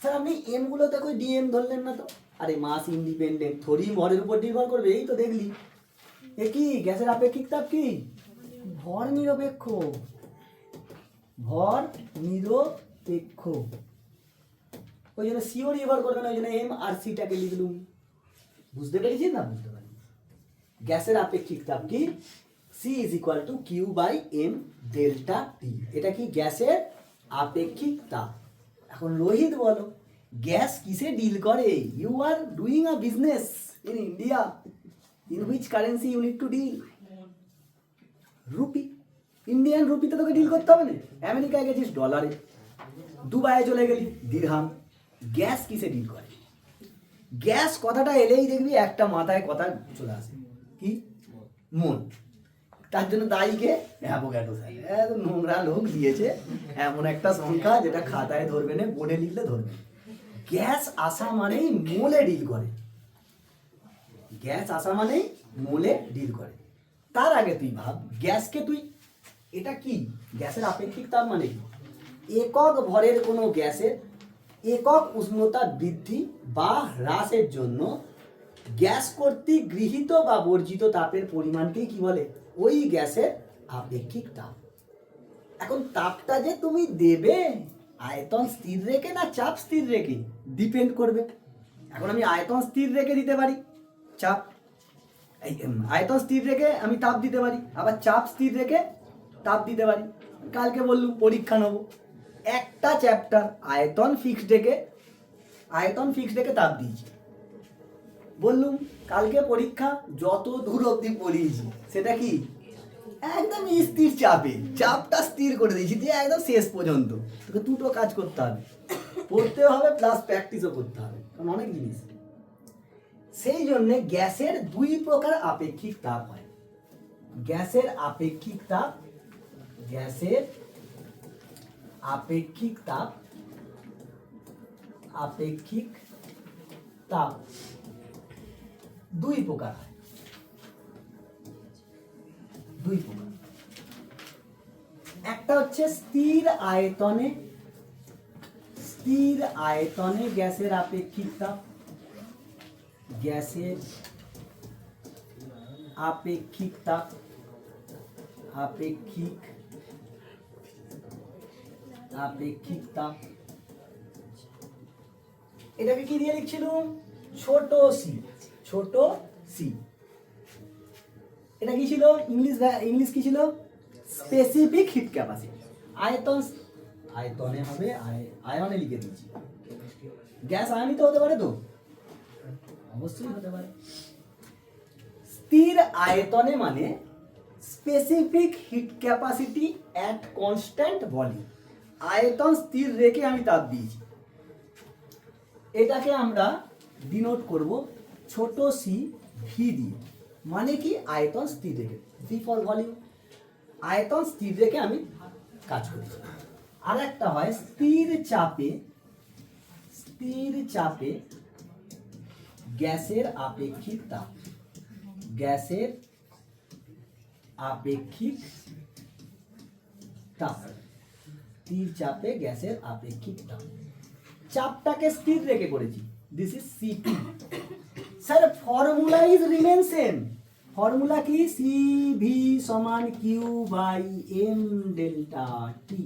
স্যার আপনি এম গুলো দেখো ডিএম ধরলেন না তো? আরে মাস ইন্ডিপেন্ডেন্ট, থরি ভরের উপর নির্ভর করবে, এই তো দেখলি। এ কি গ্যাসের আপেক্ষিক তাপ কি? ভর নিরপেক্ষ, ভর নিরপেক্ষ। ওই জন্য সিও নির্ভর করবে না, ওই জন্য এম আর সিটাকে লিখলুম। বুঝতে পেরেছিস না? বুঝতে পারি। গ্যাসের আপেক্ষিক তাপ কি? C is equal to Q by M delta T. এটা কি? গ্যাসের আপেক্ষিক তাপ। এখন রোহিত বলো গ্যাস কিসে ডিল করে? You are doing a business in India, in which currency you need to deal? Rupee. Indian রুপিতে তোকে ডিল করতে হবে না। আমেরিকায় গেছিস ডলারে, দুবাইয়ে চলে গেলি দিরহাম। গ্যাস কিসে ডিল করে? গ্যাস কথাটা এলেই দেখবি একটা মাথায় কথা চলে আসে, কি? মন। তার জন্য দায়ীকে অ্যাভোগাড্রো স্যার, এত নোংরা লোক দিয়েছে এমন একটা সংখ্যা যেটা খাতায় ধরবে না, বোর্ডে লিখলে ধরবে। গ্যাস আসা মানেই মোলে ডিল করে। গ্যাস আসা মানেই মোলে ডিল করে। তার আগে তুই ভাব, গ্যাসকে তুই, এটা কি? গ্যাসের আপেক্ষিক তাপ মানে কি? একক ভরের কোনো গ্যাসের একক উষ্ণতা বৃদ্ধি বা হ্রাসের জন্য গ্যাস কর্তৃক গৃহীত বা বর্জিত তাপের পরিমাণকেই কি বলে? ওই গ্যাসের আপেক্ষিক তাপ। এখন তাপটা যে তুমি দেবে আয়তন স্থির রেখে না চাপ স্থির রেখে ডিপেন্ড করবে। এখন আমি আয়তন স্থির রেখে দিতে পারি চাপ, আয়তন স্থির রেখে আমি তাপ দিতে পারি, আবার চাপ স্থির রেখে তাপ দিতে পারি। কালকে বললুম পরীক্ষা নেব, একটা চ্যাপ্টার আয়তন ফিক্সড রেখে তাপ দিয়েছি। বললুম কালকে পরীক্ষা যত দূর অবধি পড়িয়েছি সেটা কি? একদম স্থির চাপে, চাপটা স্থির করে দিয়েছি যে একদম শেষ পর্যন্ত। তোকে দুটো কাজ করতে হবে, পড়তে হবে প্লাস প্র্যাকটিসও করতে হবে, কারণ অনেক জিনিস। সেই জন্যে গ্যাসের দুই প্রকার আপেক্ষিক তাপ হয়। গ্যাসের আপেক্ষিক তাপ দুই প্রকার হয়। একটা হচ্ছে স্থির আয়তনে গ্যাসের আপেক্ষিক তাপ, এটাকে কি দিয়ে লিখছিলাম? ছোট সি। এটা কি ছিল? ইংলিশ কি ছিল? Specific hit capacity. আয়তনে হবে আয়নে লিখে দিয়েছি। গ্যাস আয়নিত হতে পারে তো? অবশ্যই হতে পারে। স্থির আয়তনে মানে specific hit capacity at constant volume. আয়তন স্থির রেখে আমি তাপ দিয়েছি, এটাকে আমরা ডিনোট করব ছোট সি ভি দিয়ে। মানে কি? আয়তন স্থির রেখে, ভি ফর ভলিউম, আয়তন স্থির রেখে আমি কাজ করছি। আর একটা হয় স্থির চাপে গ্যাসের আপেক্ষিক তাপ। স্থির চাপে গ্যাসের আপেক্ষিক তাপ। চাপটাকে স্থির রেখে করেছি, this is CP. Sir formula is remain same. Formula কি? সিভি সমান Q by M delta T.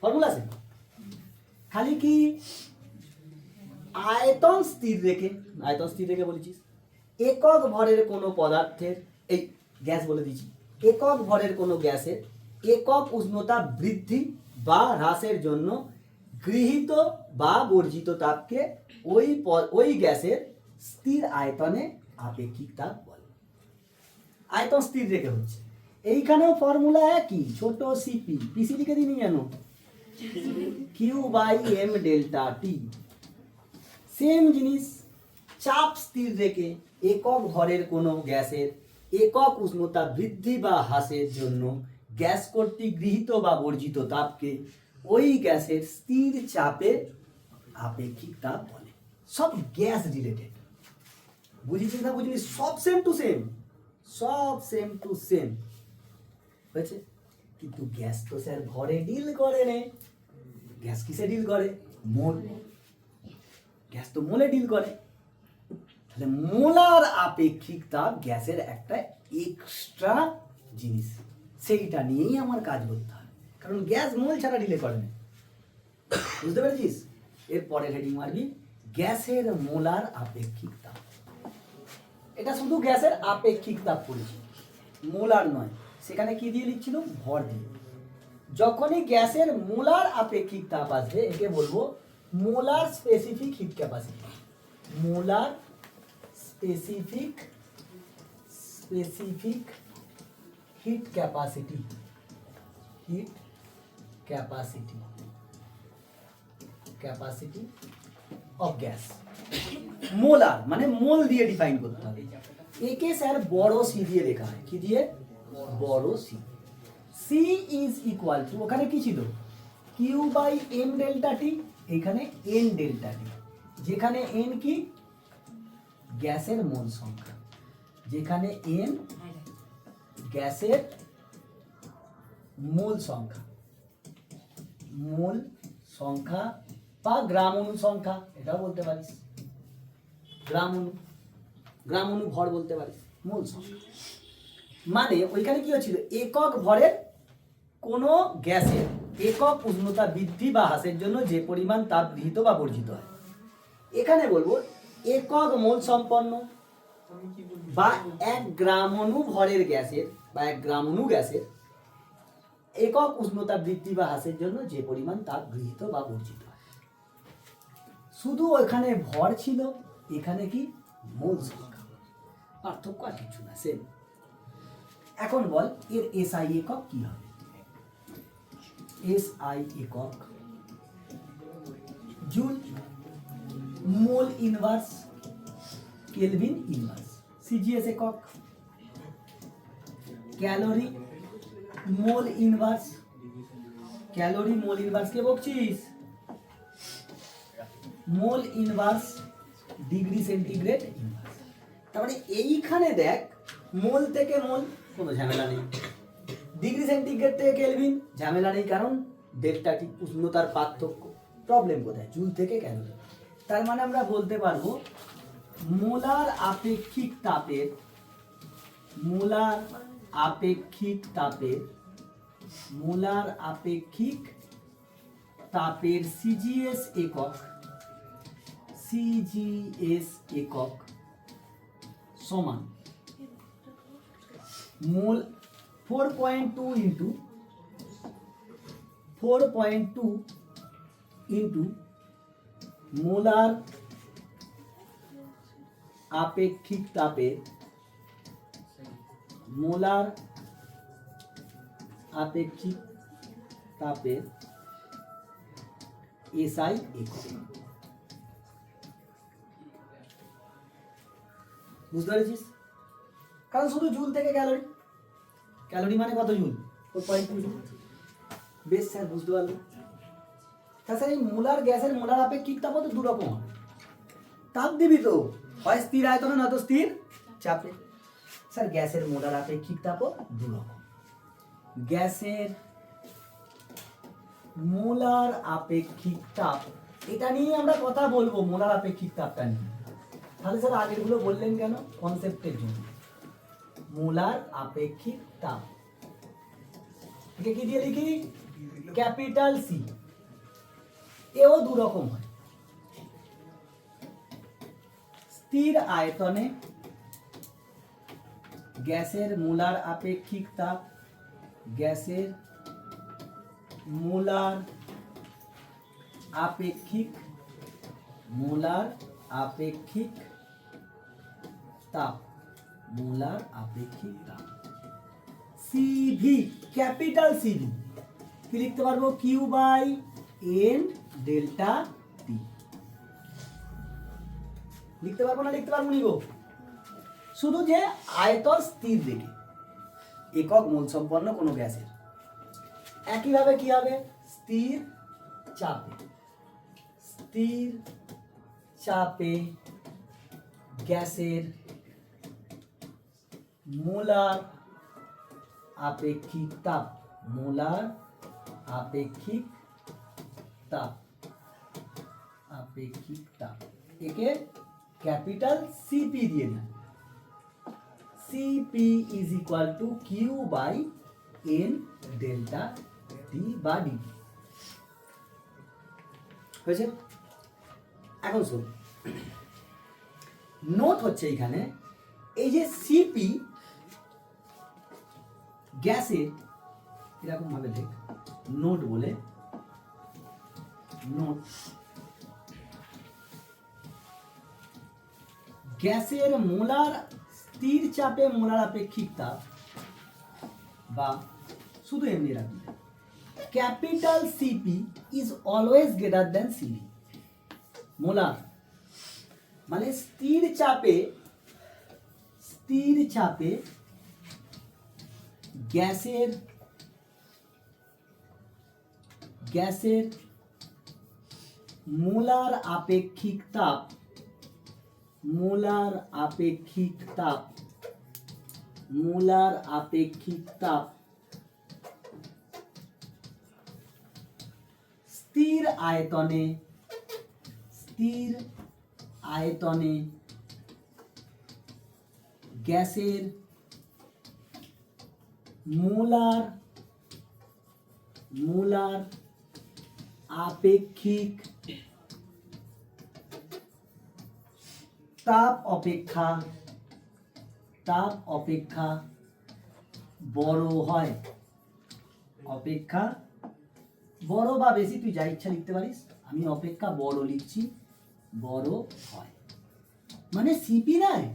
Formula same, খালি কি আয়তন স্থির রেখে বলেছিস একক ভরের কোনো পদার্থের, এই গ্যাস বলে দিচ্ছি, একক ভরের কোনো গ্যাসের একক উষ্ণতা বৃদ্ধি বা হ্রাসের জন্য গৃহীত বা বর্জিত তাপকে ওই গ্যাসের স্থির আয়তনে আপেক্ষিক তাপ বলে। আয়তন স্থির রেখে হচ্ছে। এইখানেও ফর্মুলা একই, ছোট সিপি, পিসি লিখে দিনি কেন? Q by M delta T. Same জিনিস, চাপ স্থির রেখে একক ভরের কোনো গ্যাসের একক উষ্ণতা বৃদ্ধি বা হ্রাসের জন্য গ্যাস কর্তৃক গৃহীত বা বর্জিত তাপকে ওই গ্যাসের স্থির চাপের আপেক্ষিক তাপ বলে। সব গ্যাস রিলেটেড, বুঝেছিস না বুঝিনি? সব সেম টু সেম হয়েছে। কিন্তু গ্যাস তো স্যার ভরে ডিল করে নে। গ্যাস কিসে ডিল করে? মোল। গ্যাস তো মোলে ডিল করে। তাহলে মোলার আপেক্ষিক তাপ গ্যাসের একটা এক্সট্রা জিনিস, সেইটা নিয়েই আমার কাজ করতে হবে, কারণ গ্যাস মোল ছাড়া ডিলে করে না। বুঝতে পেরেছিস? এরপরে হেডিং মারবি গ্যাসের মোলার আপেক্ষিক তাপ। এটা শুধু গ্যাসের আপেক্ষিক তাপ পড়েছি, মোলার নয়। সেখানে কি দিয়ে লিখছিল? ভর দিয়ে। যখনই গ্যাসের মোলার আপেক্ষিক তাপ আসবে একে বলবো molar specific hit capacity. Molar specific specific hit capacity, hit capacity, capacity of gas. Molar মানে মোল দিয়ে ডিফাইন করতে হবে। একে স্যার বড় সি দিয়ে লেখা হয়, কি দিয়ে? বড় C. C is equal to, ওখানে কি ছিল? Q by M delta T, এখানে এন ডেল্টা টি, যেখানে এন কি? গ্যাসের মোল সংখ্যা, যেখানে এন গ্যাসের মোল সংখ্যা, মোল সংখ্যা বা গ্রাম অণু সংখ্যা, এটাও বলতে পারিস। গ্রাম অণু ভর বলতে পারিস, মোল সংখ্যা। মানে ওইখানে কি হচ্ছিল? একক ভরের কোনো গ্যাসের একক উষ্ণতা বৃদ্ধি বা হ্রাসের জন্য যে পরিমাণ তাপ গৃহীত বা বর্জিত হয়। এখানে বলবো একক মোল সম্পন্ন বা 1 গ্রাম অণু ভরের গ্যাসের বা 1 গ্রাম অণু গ্যাসের একক উষ্ণতা বৃদ্ধি বা হ্রাসের জন্য যে পরিমাণ তাপ গৃহীত বা বর্জিত হয়। শুধু ওখানে ভর ছিল, এখানে কি? মোল সংখ্যা। পার্থক্য আর কিছু না, সেম। এখন বল এর এসআই একক কি হবে? এসআই একক joule, mole inverse, kelvin inverse. CGS একক calorie, mole inverse, calorie mole inverse কে বলছিস? Mole inverse degree centigrade inverse. তার মানে এইখানে দেখ, মোল থেকে মোল কোনো ঝামেলা নেই, ডিগ্রি সেন্টিগ্রেড থেকে কেলভিন ঝামেলা নেই, কারণ ডেল্টা টি উষ্ণতার পার্থক্য। প্রবলেম কোথায়? জুল থেকে ক্যালোরি। তার মানে আমরা বলতে পারবো মোলার আপেক্ষিক তাপের, মোলার আপেক্ষিক তাপের, মোলার আপেক্ষিক তাপের সিজিএস একক, সিজিএস একক সমান মোল 4.2 ইন্টু 4.2 ইন্টু মোলার আপেক্ষিক তাপের, মোলার আপেক্ষিক তাপের এসআই একক। বুঝতে পেরেছিস? কারণ শুধু জুল থেকে ক্যালোরি, ক্যালোরি মানে কত জুল? 4.2 জুল। বেশ স্যার, বুঝতে পারলো। তাছাড়া এই মোলার গ্যাসের মোলার আপেক্ষিক তাপও তো 2 রকম হয়। তাপ দিবি তো, হয় স্থির আয়তনে নয়তো স্থির চাপে। স্যার গ্যাসের মোলার আপেক্ষিক তাপও 2 রকম। গ্যাসের মোলার আপেক্ষিক তাপ, এটা নিয়ে আমরা কথা বলবো, মোলার আপেক্ষিক তাপটা নিয়ে। তাহলে স্যার আগেরগুলো বললেন কেন? কনসেপ্টের জন্য। মোলার আপেক্ষিক তাপ, একে কি দিয়ে লিখি? Capital C. এও 2 রকম হয়। স্থির আয়তনে গ্যাসের মোলার আপেক্ষিক তাপ, গ্যাসের মোলার আপেক্ষিক, মোলার আপেক্ষিক তাপ, মোলার আপেক্ষিক তাপ সিভি, ক্যাপিটাল সিভি। কি লিখতে পারবো? কিউ বাই এন ডেল্টা টি। লিখতে পারবো না? লিখতে পারবো নি গো? শুধু যে আয়তন স্থির রেখে একক মোল সম্পন্ন কোনো গ্যাসের। একইভাবে কি হবে? স্থির চাপে, স্থির চাপে গ্যাসের মোলার আপেক্ষিক তাপ, মোলার আপেক্ষিক তাপ, আপেক্ষিক তাপ, একে ক্যাপিটাল সিপি দিয়ে দিন। CP is equal to Q by N delta T বা ডিটি। হয়েছে? এখন শোন, নোট হচ্ছে এখানে এই যে সিপি গ্যাসের, এরকম ভাবে দেখ, নোট বলে, নোট গ্যাসের মোলার স্থির চাপে মোলার আপেক্ষিক তাপ, বা শুধু এমনি রাখি, capital CP is always greater than CV. Molar মানে স্থির চাপে গ্যাসের মোলার আপেক্ষিক তাপ স্থির আয়তনে গ্যাসের মোলার আপেক্ষিক তাপ অপেক্ষা বড় হয়, বড় বা বেশি তুই যা ইচ্ছা লিখতে পারিস, আমি অপেক্ষা বড় লিখছি, বড় হয়। মানে সিপি নয়,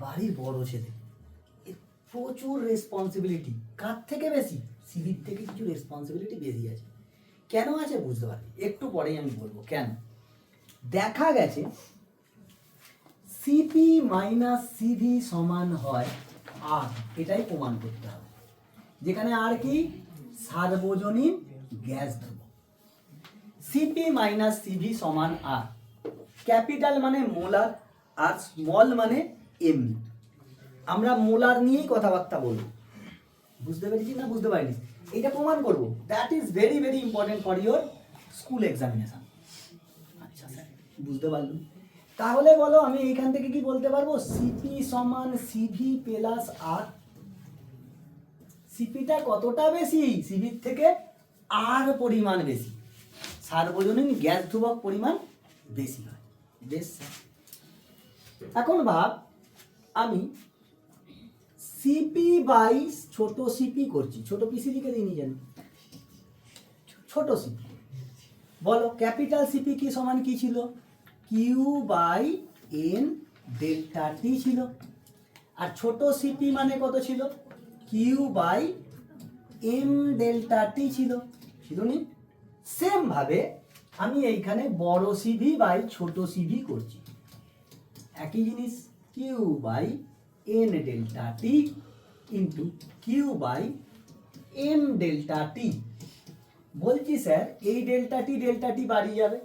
বাড়ির বড় ছেলে, প্রচুর রেসপন্সিবিলিটি। কার থেকে বেশি? সিভির থেকে কিছু রেসপন্সিবিলিটি বেশি আছে। কেন আছে বুঝতে পারবি, একটু পরেই আমি বলবো কেন। দেখা গেছে সিপি মাইনাস সিভি সমান হয় আর, এটাই প্রমাণ করতে হবে। যেখানে আর কি সার্বজনীন গ্যাস ধ্রুবক। সিপি মাইনাস সিভি সমান আর, ক্যাপিটাল মানে মোলার আর স্মল মানে এমনি। আমরা মোলার নিয়েই কথাবার্তা বলবো, বুঝতে পেরেছি না বুঝতে পারিনি? এটা প্রমাণ করবো। That is very very important for your school examination. আচ্ছা স্যার, বুঝতে পারলাম। তাহলে বলো আমি এইখান থেকে কি বলতে পারবো? সিপি সমান সিভি প্লাস আর। সিপিটা কতটা বেশি? সিভির থেকে আর পরিমাণ বেশি, সার্বজনীন গ্যাস ধ্রুবক পরিমাণ বেশি হয়। বেশ, এখন ভাব আমি সিপি বাই ছোট সিপি করছি, ছোট পিসি লিখে দিইনি জানি, ছোট সিপি। বলো ক্যাপিটাল সিপি কি সমান কি ছিল? কিউ বাই এন ডেল্টা টি ছিল। আর ছোট সিপি মানে কত ছিল? কিউ বাই এম ডেল্টা টি ছিল, নি? সেম ভাবে আমি এইখানে বড় সিভি বাই ছোট সিভি করছি, একই জিনিস, Q by N delta T into Q by M delta T. বলছি স্যার এই ডেল্টা টি বাড়িয়ে যাবে,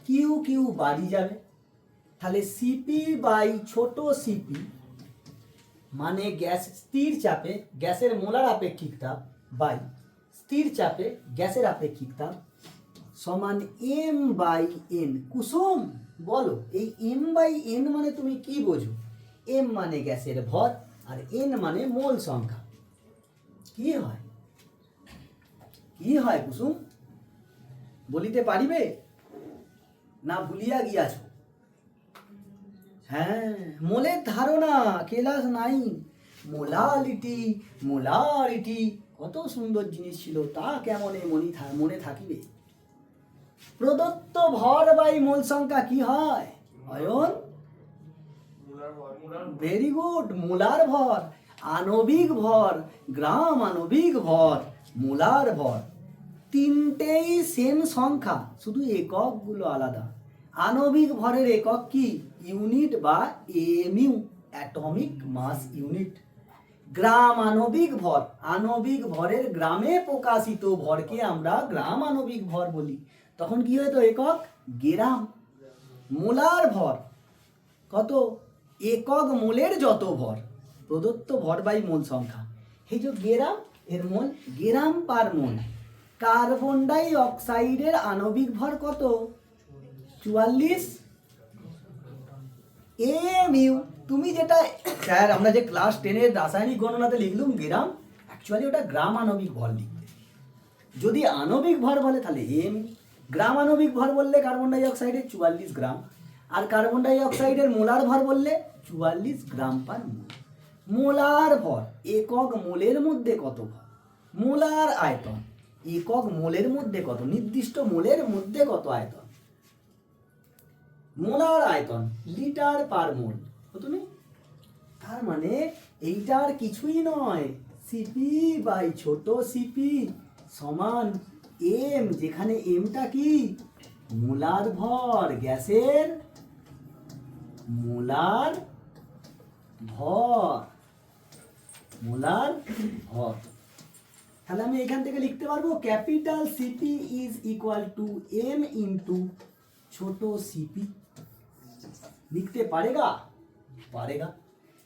কিউ কিউ বাড়িয়ে যাবে, তাহলে সিপি বাই ছোট সিপি মানে গ্যাস স্থির চাপে গ্যাসের মোলার আপেক্ষিক তাপ বাই স্থির চাপে গ্যাসের আপেক্ষিক তাপ সমান এম বাই এন। কুসুম বলো এই এম বাই এন মানে তুমি কি বোঝো? এম মানে গ্যাসের ভর আর এন মানে মোল সংখ্যা। কি হয় কুসুম, বলিতে পারিবে না ভুলিয়া গিয়াছ? হ্যাঁ, মোলের ধারণা ক্লাস 9 মোলারিটি কত সুন্দর জিনিস ছিল, তা কেমনে মনে থাকিবে? প্রদত্ত ভর বাই মোল সংখ্যা কি হয় অয়ন? ভেরি গুড, মোলার ভর। আণবিক ভর, গ্রাম আণবিক ভর, মোলার ভর, তিনটেই সেম সংখ্যা, শুধু এককগুলো আলাদা। আণবিক ভরের একক কি? ইউনিট বা এমইউ, অ্যাটমিক মাস ইউনিট। গ্রাম আণবিক ভর, আণবিক ভরের গ্রামে প্রকাশিত ভরকে আমরা গ্রাম আণবিক ভর বলি, তখন কি হতো? একক গ্রাম। মোলার ভর কত? একক মোলের যত ভর, প্রদত্ত ভর বাই মোল সংখ্যা, এই যে গ্রাম, এর মোল গ্রাম পার মোল। কার্বন ডাই অক্সাইডের আণবিক ভর কত? 44 এমইউ। তুমি যেটা স্যার আমরা যে ক্লাস 10-এর রাসায়নিক গণনাতে লিখলুম গ্রাম, অ্যাকচুয়ালি ওটা গ্রাম আণবিক ভর লিখতে। যদি আণবিক ভর বলে তাহলে এম, গ্রাম আণবিক ভর বললে কার্বন ডাই অক্সাইডের 44 গ্রাম, আর কার্বন ডাই অক্সাইডের মোলার ভর বললে 44 গ্রাম পার মোল। মোলার ভর একক মোলের মধ্যে কত ভর? মোলার আয়তন একক মোলের মধ্যে কত? নির্দিষ্ট মোলের মধ্যে কত আয়তন? মোলার আয়তন লিটার পার মোল, কত নেই? তার মানে এইটা আর কিছুই নয়, সিপি বাই ছোট সিপি সমান এম, যেখানে এমটা কি মোলার ভর, গ্যাসের মোলার ভর, মোলার ভর। তাহলে আমি এখান থেকে লিখতে পারবো capital CP is equal to M into ছোট সিপি। লিখতে পারেগা? পারেগা।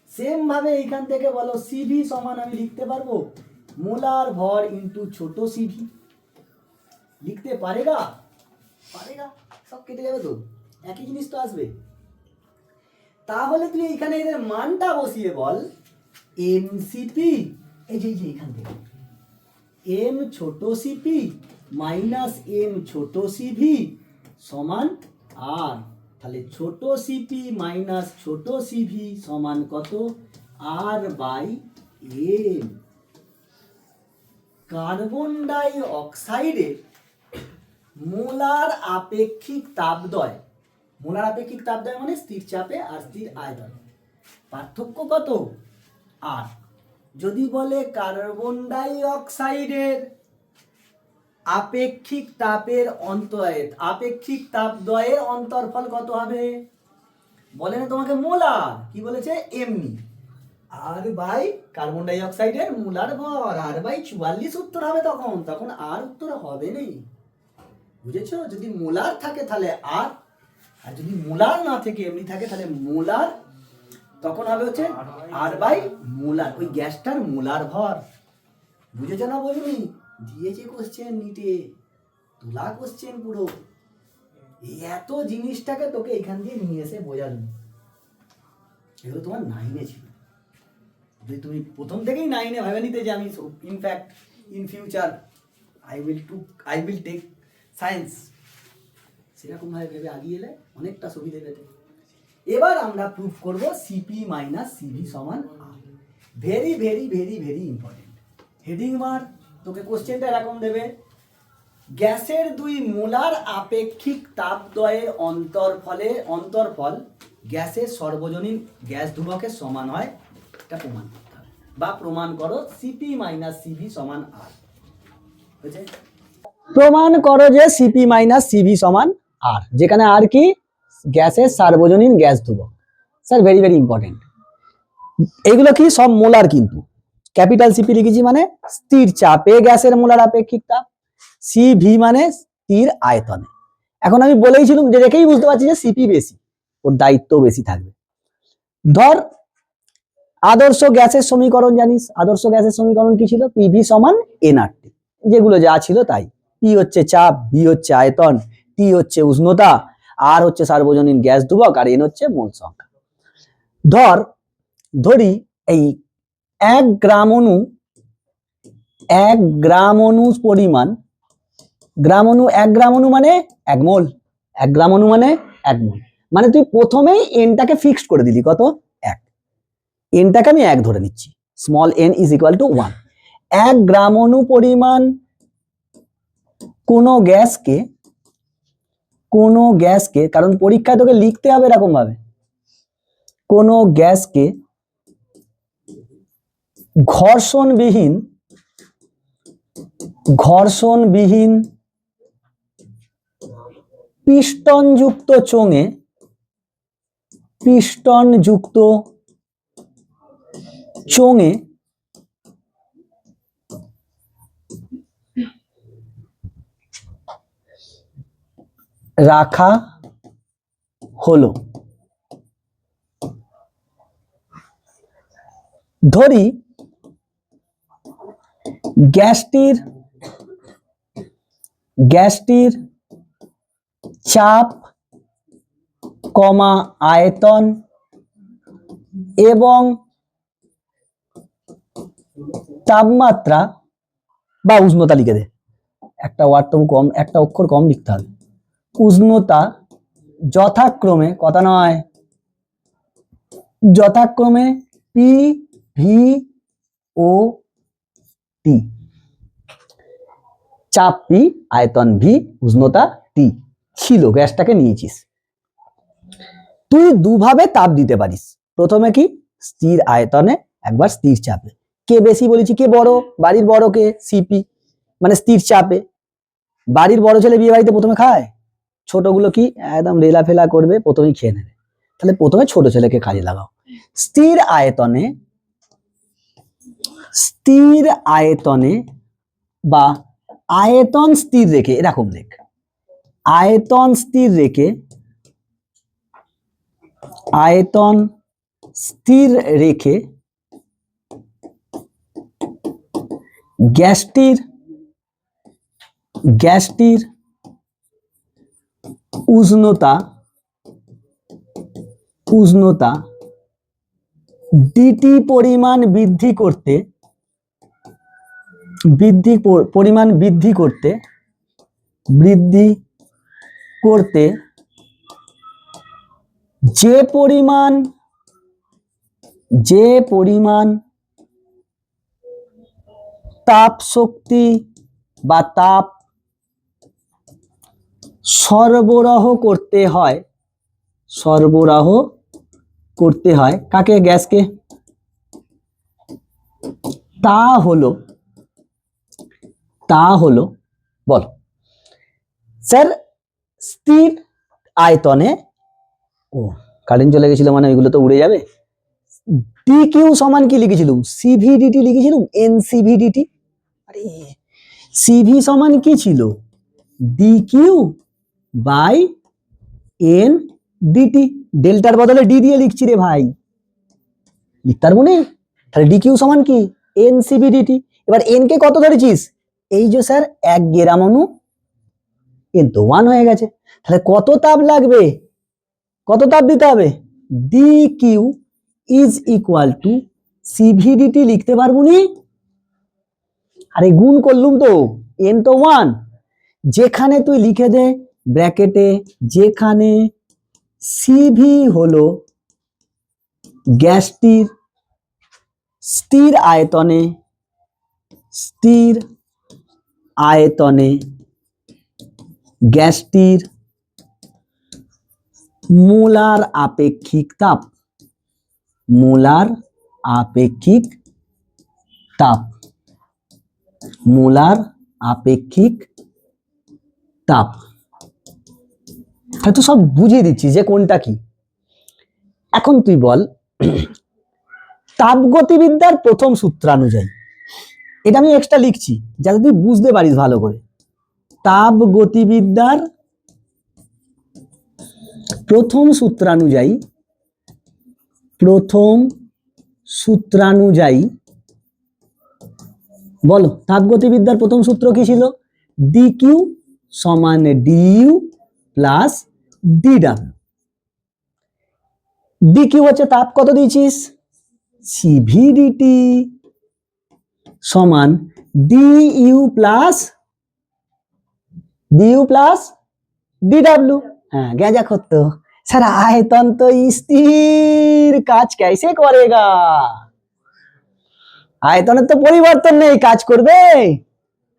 সেম ভাবে এইখান থেকে বলো সিভি সমান আমি লিখতে পারবো মোলার ভর ইন্টু ছোট সিভি। লিখতে পারেগা? পারেগা। সব কেটে যাবে তো, একই জিনিস তো আসবে। তাহলে তুই এখানে এদের মানটা বসিয়ে বল এমসিপি, এই যে এখান থেকে এম ছোট সিপি মাইনাস এম ছোট সিভি সমান আর। তাহলে ছোট সিপি মাইনাস ছোট সিভি সমান কত? আর বাই এম। কার্বন ডাই অক্সাইডের মোলার আপেক্ষিক তাপদ্বয়, মোলার আপেক্ষিক তাপদ্বয় মানে স্থির চাপে আর স্থির আয়তন, পার্থক্য কত? আর। যদি বলে কার্বন ডাই অক্সাইডের আপেক্ষিক তাপের আপেক্ষিক তাপদ্বয়ের অন্তরফল কত হবে? বলে না তোমাকে মোলার, কি বলেছে? এমনি আর বাই কার্বন ডাই অক্সাইডের মোলার ভর, আর বাই 44 উত্তর হবে। তখন আর উত্তর হবে নেই, বুঝেছো? যদি মোলার থাকে তাহলে আর যদি মোলার না থেকে এমনি থাকে তাহলে মোলার, তখন হবে হচ্ছে আর বাই মোলার, ওই গ্যাসটার মোলার ভর। বুঝেছো না? বলিনি? দিয়েছে কোশ্চেন নিটে, তোলা কোশ্চেন পুরো। এত জিনিসটাকে তোকে এখান দিয়ে নিয়ে এসে বোঝালো, এগুলো তোমার 9-এ ছিল। যদি তুমি প্রথম থেকেই 9-এ ভেবে নিতে যে আমি in fact in future I will take science, সেরকম ভাবে ভেবে আগিয়ে এলে অনেকটা সুবিধে পেতে। এবার আমরা প্রুফ করব সিপি মাইনাস সিভি সমান আর। Very very very very important. Heading মার, তোকে কোশ্চেনটা এরকম দেবে, গ্যাসের দুই মোলার আপেক্ষিক তাপদ্বয়ের অন্তরফল গ্যাসের সর্বজনীন গ্যাস ধ্রুবকের সমান হয়, এটা প্রমাণ করতে হবে, বা প্রমাণ করো সিপি মাইনাস সিভি সমান আর। বুঝছে? প্রমাণ করো যে সিপি মাইনাস সিভি সমান আর, যেখানে আর কি গ্যাসের সার্বজনীন গ্যাস ধ্রুবক। স্যার ভেরি ভেরি ইম্পর্টেন্ট, এগুলো কি সব মোলার, কিন্তু ক্যাপিটাল সিপি লিখেছি মানে স্থির চাপে গ্যাসের মোলার আপেক্ষিক তাপ, সিভি মানে স্থির আয়তনে। এখন আমি বলেইছিলাম যে দেখেই বুঝতে পারছি যে সিপি বেশি, ওর দায়িত্ব বেশি থাকবে। ধর আদর্শ গ্যাসের সমীকরণ জানিস, আদর্শ গ্যাসের সমীকরণ কি ছিল? পিভি সমান এনআরটি, যেগুলো যা ছিল তাই। পি হচ্ছে চাপ, ভি হচ্ছে আয়তন, টি হচ্ছে উষ্ণতা, আর হচ্ছে সার্বজনীন গ্যাস ধ্রুবক, আর এন হচ্ছে মোল সংখ্যা। ধরি এই 1 গ্রাম অণু পরিমাণ, 1 গ্রাম অণু মানে 1 মোল, 1 গ্রাম অণু মানে 1 মোল, মানে তুই প্রথমেই এনটাকে ফিক্সড করে দিলি কত? 1। এনটাকে আমি 1 ধরে নিচ্ছি, small N is equal two 1। 1 গ্রাম অণু পরিমাণ কোনো গ্যাসকে, কারণ পরীক্ষায় তোকে লিখতে হবে এরকম ভাবে, কোনো গ্যাসকে ঘর্ষণবিহীন পিস্টনযুক্ত চোঙে রাখা হলো। ধরি গ্যাসটির চাপ, আয়তন এবং তাপমাত্রা বা উষ্ণতা লিখে দে, একটা ওয়ার্ড তবু কম, একটা অক্ষর কম লিখতে হবে। উষ্ণতা যথাক্রমে, কথা নয়, যথাক্রমে পি, ভি ও টি। চাপ পি, আয়তন ভি, উষ্ণতা টি ছিল, গ্যাসটাকে নিয়েছিস। তুই দুভাবে তাপ দিতে পারিস। প্রথমে কি? স্থির আয়তনে একবার স্থির চাপে। কে বেশি বলেছি, কে বড়, বাড়ির বড় কে, সিপি, মানে স্থির চাপে। বাড়ির বড় ছেলে বিয়ে বাড়িতে প্রথমে খায়, ছোটগুলো কি একদম রেলা ফেলা করবে, প্রথমেই খেয়ে নেবে। তাহলে প্রথমে ছোট ছেলেকে কাজে লাগাও। স্থির আয়তনে, স্থির আয়তনে বা আয়তন স্থির রেখে, এরকম লেখ, আয়তন স্থির রেখে, আয়তন স্থির রেখে গ্যাসটির, গ্যাসটির উষ্ণতা, উষ্ণতা ডিটি পরিমাণ বৃদ্ধি করতে, পরিমাণ বৃদ্ধি করতে, বৃদ্ধি করতে যে পরিমাণ, যে পরিমাণ তাপ শক্তি বা তাপ সরবরাহ করতে হয়, সরবরাহ করতে হয় কাকে, গ্যাসকে, তা হলো, তা হলো, বল স্যার স্থির আয়তনে, ও কারেন্ট চলে গেছিল মানে ওইগুলো তো উড়ে যাবে। ডি কিউ সমান কি লিখেছিলাম, সিভিডিটি লিখেছিলাম, এনসিভিডিটি। আরে সিভি সমান কি ছিল, D Q by N DT, ডেল্টার বদলে ডি দিয়ে লিখছি রে ভাই, লিখতে পারবো না? তাহলে ডি কিউ সমান কি, এনসিভিডিটি। এবার এন কে কত ধরেছিস, এই যে স্যার 1 গ্রাম অণু, এন তো 1 হয়ে গেছে। তাহলে কত তাপ লাগবে, কত তাপ দিতে হবে, D Q is equal to CVDT লিখতে পারবো নি? আরে গুণ করলুম তো, এন তো 1, যেখানে তুই লিখে দে ব্র্যাকেটে, যেখানে সিভি হলো গ্যাসটির স্থির আয়তনে, স্থির আয়তনে গ্যাসটির মোলার আপেক্ষিক তাপ, মোলার আপেক্ষিক তাপ, মোলার আপেক্ষিক তাপ। তো সব বুঝিয়ে দিচ্ছি যে কোনটা কি। এখন তুই বল তাপগতিবিদ্যার প্রথম সূত্রানুযায়ী, এটা আমি এক্সট্রা লিখছি যাতে তুই বুঝতে পারিস ভালো করে। তাপগতিবিদ্যার প্রথম সূত্রানুযায়ী, প্রথম সূত্রানুযায়ী বলো তাপগতিবিদ্যার প্রথম সূত্র কি ছিল, ডি কিউ সমান DU plus DW. D Q হচ্ছে তাপ কত দিয়েছিস, সিভিডিটি সমান ডিইউ প্লাস ডিডাব্লিউ। হ্যাঁ গেজা করতো স্যার, आयतन तो स्थिर, কাজ कैसे करेगा, আয়তনের তো পরিবর্তন নেই, কাজ করবে,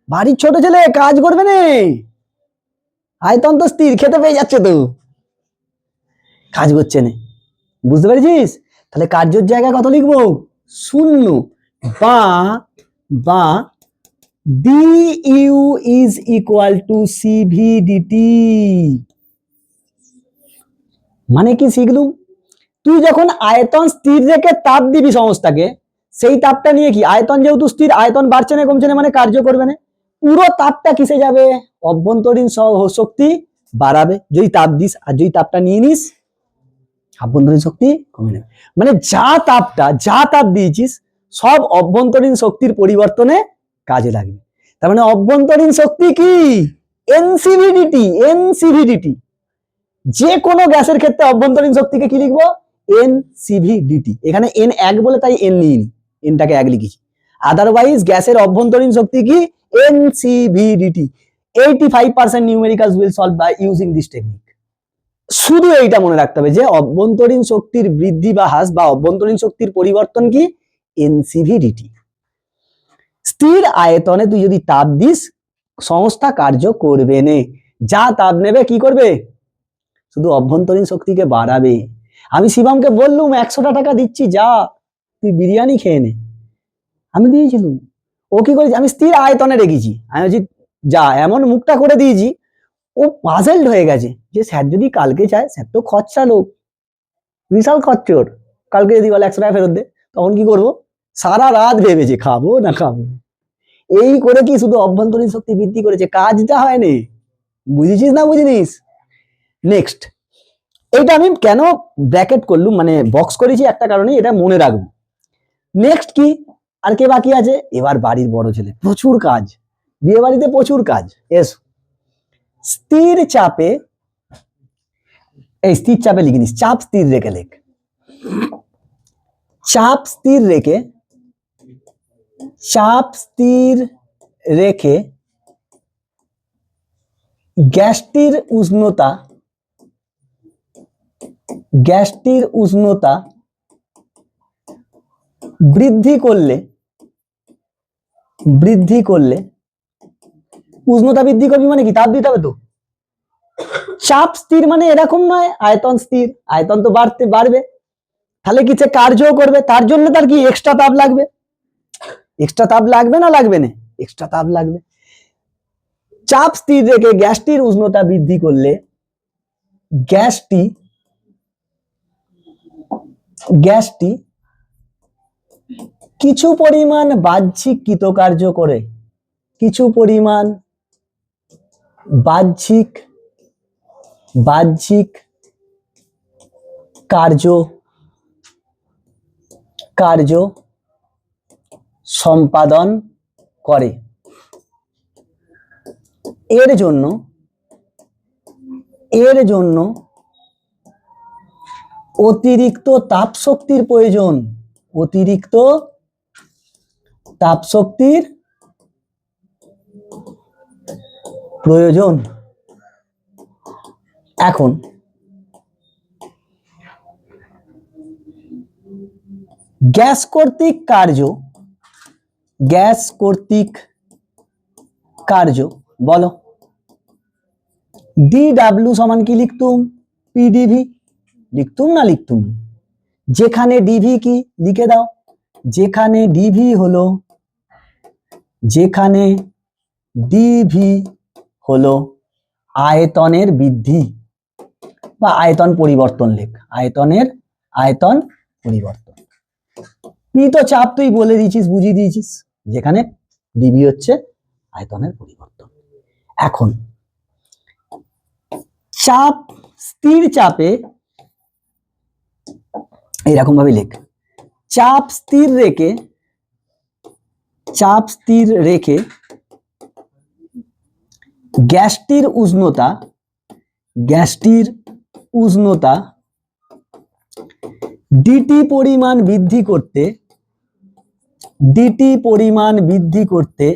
বাড়ির ছোট ছেলে কাজ করবে না, আয়তন তো স্থির, খেতে পেয়ে যাচ্ছে তো, কাজ করছে না। বুঝতে পেরেছিস? তাহলে কার্যের জায়গায় কত লিখবো, 0, বা ডিইউ ইজ ইকুয়াল টু সিভিডিটি। মানে কি শিখলুম, তুই যখন আয়তন স্থির রেখে তাপ দিবি সংস্থাকে, সেই তাপটা নিয়ে কি, আয়তন যেহেতু স্থির, আয়তন বাড়ছে না কমছে না মানে কার্য করবে না, পুরো তাপটা কিসে যাবে, অভ্যন্তরীণ শক্তি বাড়াবে যদি তাপ দিস, আর যদি তাপটা নিয়ে নিস আভ্যন্তরীণ শক্তি কমে নেবে। মানে যা তাপ দিয়েছিস সব অভ্যন্তরীণ শক্তির পরিবর্তনে কাজে লাগবে। তার মানে অভ্যন্তরীণ শক্তি কি, এনসিভিডিটি, এনসিভিডিটি। যে কোনো গ্যাসের ক্ষেত্রে অভ্যন্তরীণ শক্তিকে কি লিখবো, এনসিভিডিটি। এখানে এন 1 বলে তাই এন নিইনি, এনটাকে 1 লিখেছি। আদারওয়াইজ গ্যাসের অভ্যন্তরীণ শক্তি কি, NCVDT. 85% numericals will solve by using this technique. শুধু এইটা মনে রাখতে হবে যে অভ্যন্তরীণ শক্তির বৃদ্ধি বা হ্রাস বা অভ্যন্তরীণ শক্তির পরিবর্তন কি, এনসিভিডিটি। স্থির আয়তনে তুই যদি তাপ দিস সংস্থা কার্য করবে না, যা তাপ নেবে কি করবে, শুধু অভ্যন্তরীণ শক্তিকে বাড়াবে। আমি শিবমকে বললুম 100টা টাকা দিচ্ছি, যা তুই বিরিয়ানি খেয়ে নে, আমি দিয়েছিলুম। ও কি করেছে, আমি স্থির আয়তনে রেখেছি, আমি বলছি যা, এমন মুখটা করে দিয়েছি, ও পাজেলড হয়ে গেছে যে স্যার যদি কালকে চায়, স্যার তো খরচা লোক, বিশাল খরচর, কালকে যদি বলে 100 টাকা ফেরত দে, তখন কি করব? সারা রাত ভেবেছে খাবো না খাবো। এই করে কি শুধু অভ্যন্তরীণ শক্তি বৃদ্ধি করেছে, কাজটা হয়নি। বুঝেছিস না বুঝিনিস? নেক্সট, এইটা আমি কেন ব্র্যাকেট করলুম, মানে বক্স করেছি একটা কারণে, এটা মনে রাখবো। নেক্সট কি, আর কে বাকি আছে? এবার বাড়ির বড় ছেলে, প্রচুর কাজ, বিয়ে বাড়িতে প্রচুর কাজ। এসো, স্থির চাপে, এই স্থির চাপে লিখিনিস, চাপ স্থির রেখে লেখ। চাপ স্থির রেখে, চাপ স্থির রেখে গ্যাসটির উষ্ণতা, গ্যাসটির উষ্ণতা বৃদ্ধি করলে, বৃদ্ধি করলে, উষ্ণতা বৃদ্ধি করবি মানে কি, তাপ দিতে হবে তো। চাপ স্থির মানে এরকম নয় আয়তন স্থির, আয়তন তো বাড়বে, তাহলে কি কার্যও করবে, তার জন্য তার কি এক্সট্রা তাপ লাগবে। এক্সট্রা তাপ লাগবে না লাগবে না? এক্সট্রা তাপ লাগবে। চাপ স্থির রেখে গ্যাসটির উষ্ণতা বৃদ্ধি করলে গ্যাসটি, গ্যাসটি কিছু পরিমাণ বাহ্যিক কৃতকার্য করে, কিছু পরিমাণ বাহ্যিক, বাহ্যিক কার্য, কার্য সম্পাদন করে। এর জন্য, এর জন্য অতিরিক্ত তাপ শক্তির প্রয়োজন, অতিরিক্ত তাপ শক্তির প্রয়োজন। এখন গ্যাস কর্তৃক কার্য, গ্যাস কর্তৃক কার্য বলো। ডিডাব্লিউ সমান কি লিখতুম? পিডিভি লিখতুম না লিখতুম? যেখানে ডিভি কি লিখে দাও, যেখানে ডিভি হলো, যেখানে ডিভি হলো আয়তনের বৃদ্ধি বা আয়তন পরিবর্তন লেখ, আয়তনের, আয়তন পরিবর্তন। পি তো চাপ, তুই বলে দিয়েছিস, বুঝিয়ে দিয়েছিস, যেখানে ডিভি হচ্ছে আয়তনের পরিবর্তন। এখন চাপ, স্থির চাপে এইরকম ভাবে লেখ, চাপ স্থির রেখে, চাপ স্থির রেখে গ্যাসটির উষ্ণতা, গ্যাসটির উষ্ণতা ডিটি পরিমাণ বৃদ্ধি করতে, ডিটি পরিমাণ বৃদ্ধি করতে,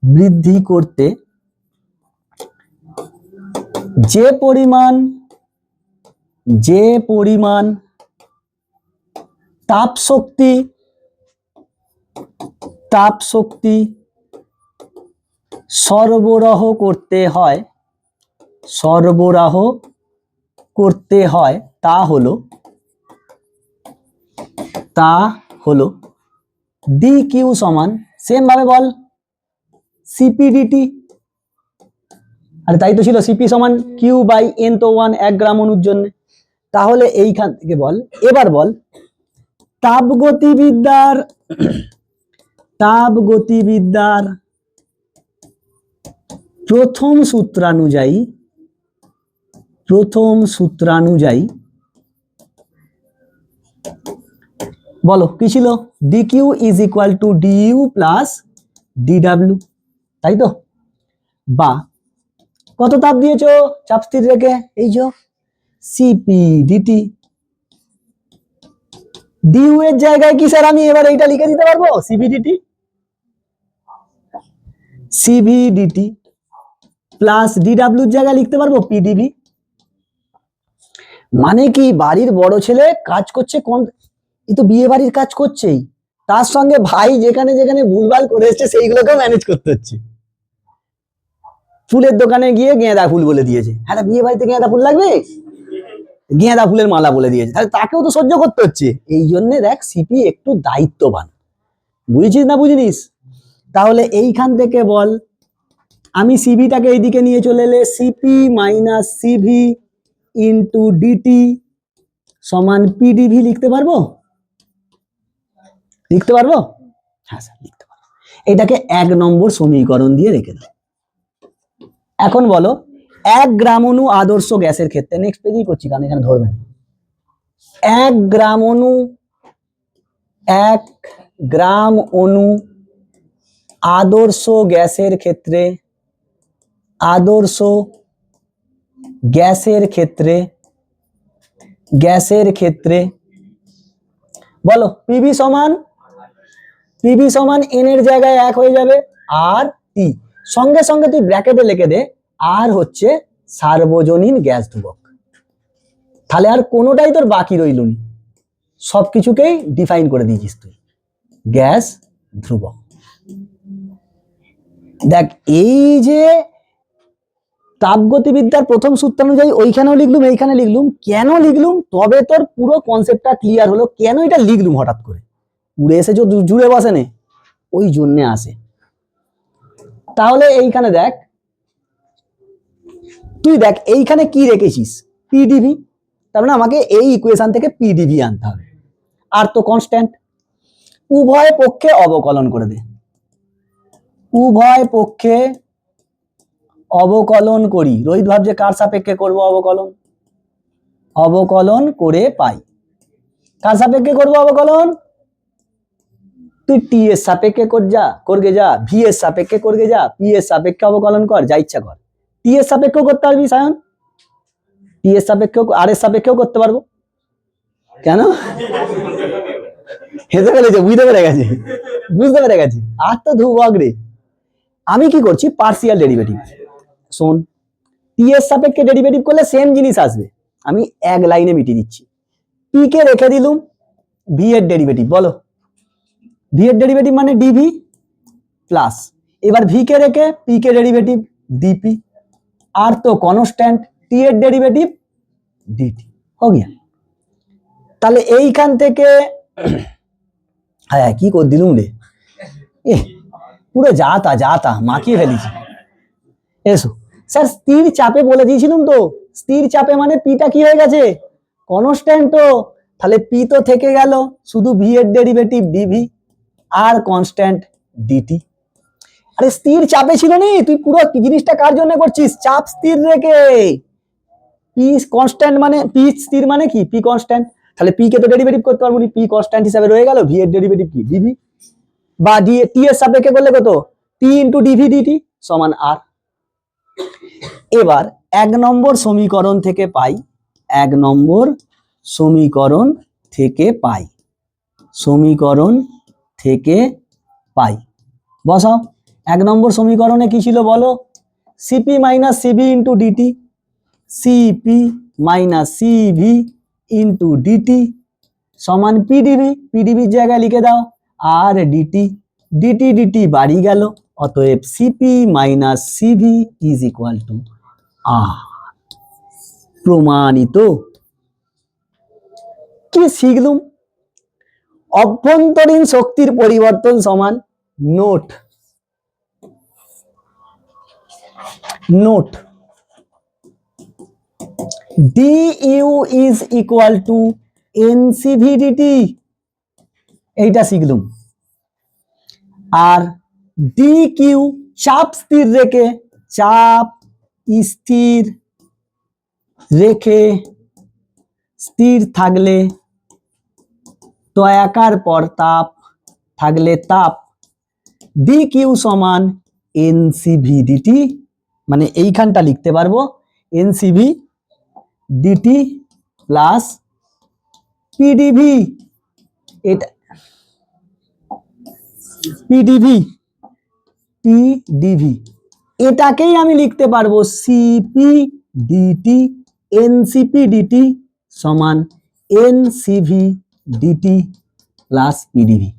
বৃদ্ধি করতে যে পরিমাণ, যে পরিমাণ তাপ শক্তি, তাপ শক্তি সরবরাহ করতে হয়, সরবরাহ করতে হয়, তা হলো, তা হলো ডি কিউ সমান, সেম ভাবে বল সিপিডিটি। আরে তাই তো ছিল, সিপি সমান কিউ বাই এন, তো 1 1 গ্রাম অণুর জন্য। তাহলে এইখান থেকে বল, এবার বল তাপগতিবিদ্যার, তাপগতিবিদ্যার প্রথম সূত্রানুযায়ী, প্রথম সূত্রানুযায়ী বলো কি ছিল? DQ is equal two DU plus DW, তাই তো? বা কত তাপ দিয়েছো চাপ স্থির রেখে? এই যে সিপি ডিটি। ডিইউ এর জায়গায় কি স্যার আমি এবার এইটা লিখে দিতে পারবো? সিভিডিটি, সিভিডিটি প্লাস ডিডাব্লিউ এর জায়গায় লিখতে পারবো পিডিভি। মানে কি, বাড়ির বড় ছেলে কাজ করছে, কোন এই তো বিয়ে বাড়ির কাজ করছেই, তার সঙ্গে ভাই যেখানে যেখানে ভুলভাল করে এসছে সেইগুলোকে ম্যানেজ করতে হচ্ছে। ফুলের দোকানে গিয়ে গেঁদা ফুল বলে দিয়েছে, হ্যাঁ বিয়ে বাড়িতে গেঁদা ফুল লাগবে, গেঁদা ফুলের মালা বলে দিয়েছে, তাহলে তাকেও তো সহ্য করতে হচ্ছে। এই জন্য দেখ সিপি একটু দায়িত্ববান, বুঝেছিস না বুঝিনিস? তাহলে এইখান থেকে বল, আমি সিভিটাকে এইদিকে নিয়ে চলে এলে CP minus CV into DT সমান পিডিভি লিখতে পারবো? লিখতে পারবো? হ্যাঁ স্যার লিখতে পারবো। এটাকে 1 নম্বর সমীকরণ দিয়ে রেখে দাও। এখন বলো 1 গ্রাম অণু আদর্শ গ্যাসের ক্ষেত্রে, নেক্সট পেজেই করছি কারণ এখানে ধরবে না। 1 গ্রাম অণু 1 গ্রাম অণু আদর্শ গ্যাসের ক্ষেত্রে, আদর্শ গ্যাসের ক্ষেত্রে, গ্যাসের ক্ষেত্রে বলো পিভি সমান এন এর জায়গায় 1 হয়ে যাবে আর টি, সঙ্গে সঙ্গে তুই ব্র্যাকেটে লিখে দে আর হচ্ছে সার্বজনীন গ্যাস ধ্রুবক। তাহলে আর কোনোটাই তোর বাকি রইল না, সবকিছুকেই ডিফাইন করে দিয়েছিস তুই, গ্যাস ধ্রুবক। দেখ এই যে তাপগতিবিদ্যার প্রথম সূত্র অনুযায়ী ওইখানেও লিখলুম এইখানে লিখলুম, কেন লিখলুম তবে তোর পুরো কনসেপ্টটা ক্লিয়ার হলো, কেন এটা লিখলুম হঠাৎ করে, উড়ে এসে জুড়ে বসে নে, ওই জন্যে আসে। তাহলে এইখানে দেখ, তুই দেখ এইখানে কি রেখেছিস পিডিভি, তার মানে আমাকে এই ইকুয়েশন থেকে পিডিভি আনতে হবে, আর তো কনস্ট্যান্ট, উভয় পক্ষে অবকলন করে দে, উভয় পক্ষে অবকলন করি। রোহিত ভাবছে কার সাপেক্ষে করব অবকলন, অবকলন করে পাই। কার সাপেক্ষে করব অবকলন? তুই টি এর সাপেক্ষে করগে যা, ভি এর সাপেক্ষে করগে যা, পি এর সাপেক্ষে অবকলন কর, যা ইচ্ছা কর। টি এর সাপেক্ষেও করতে পারবি সায়ন, টি এর সাপেক্ষেও, আর এর সাপেক্ষেও করতে পারবো। কেন হেসে ফেলেছে, বুঝতে পেরে গেছে, বুঝতে পেরে গেছে। আর তো ধ্রুবক রে, আমি কি করছি পার্সিয়াল ডেরিভেটিভ। শোন, টি এর সাপেক্ষে ডেরিভেটিভ করলে সেম জিনিস আসবে, আমি এক লাইনে মিটিয়ে দিচ্ছি। পি কে রেখে দিলুম, ভি এর ডেরিভেটিভ বলো, ভি এর ডেরিভেটিভ মানে ডিভি প্লাস, এবার ভি কে রেখে পি কে ডেরিভেটিভ ডিপি, আর তো কনস্ট্যান্ট টি এর ডেরিভেটিভ ডিটি, हो गया। তাহলে এইখান থেকে হ্যাঁ কি করে দিলুম রে, পুরো যাতা মাখিয়ে ফেলেছি। এসো স্যার, স্থির চাপে বলে দিয়েছিলাম তো, স্থির চাপে মানে পিটা কি হয়ে গেছে কনস্ট্যান্ট, তো তাহলে পি তো থেকে গেল, শুধু ভি এর ডেরিভেটিভ ডিভি আর কনস্ট্যান্ট ডিটি। আরে স্থির চাপে ছিল নি, তুই পুরো জিনিসটা কার জন্য করছিস, চাপ স্থির রেখে। পি কনস্ট্যান্ট মানে পি স্থির মানে কি, পি কনস্ট্যান্ট, তাহলে পি কে তো ডেরিভেটিভ করতে পারবো না, পি কনস্ট্যান্ট হিসাবে রয়ে গেল, ভি এর ডেরিভেটিভ কি ডিভি, বা ডি টি এর সাপেক্ষে করলে কত টি ইন্টু ডিভি ডিটি সমান আর। এবার 1 নম্বর সমীকরণ থেকে পাই, 1 নম্বর সমীকরণ থেকে পাই, সমীকরণ থেকে পাই বসাও। 1 নম্বর সমীকরণে কি ছিল বলো, CP minus CV into DT, CP minus CV into DT সমান পিডিভি, পিডিভির জায়গায় লিখে দাও আর ডিটি, ডিটি ডিটি বাড়ি গেল, অতএব CP minus CV is equal to R. প্রমাণিত। কি শিখলুম, অভ্যন্তরীণ শক্তির পরিবর্তন সমান note, note DU is equal to NCVDT, এইটা শিখলুম। আর ডি কিউ চাপ স্থির রেখে, চাপ স্থির রেখে স্থির থাকলে তো একার পর তাপ থাকলে তাপ, ডি কিউ সমান এনসিভি ডিটি, মানে এইখানটা লিখতে পারবো এনসিভি ডিটি প্লাস পিডিভি, এটা পিডিভি, পিডিভি এটাকেই আমি লিখতে পারবো সিপি ডিটি এনসিপি ডিটি সমান এনসিভি ডিটি প্লাস পিডিভি।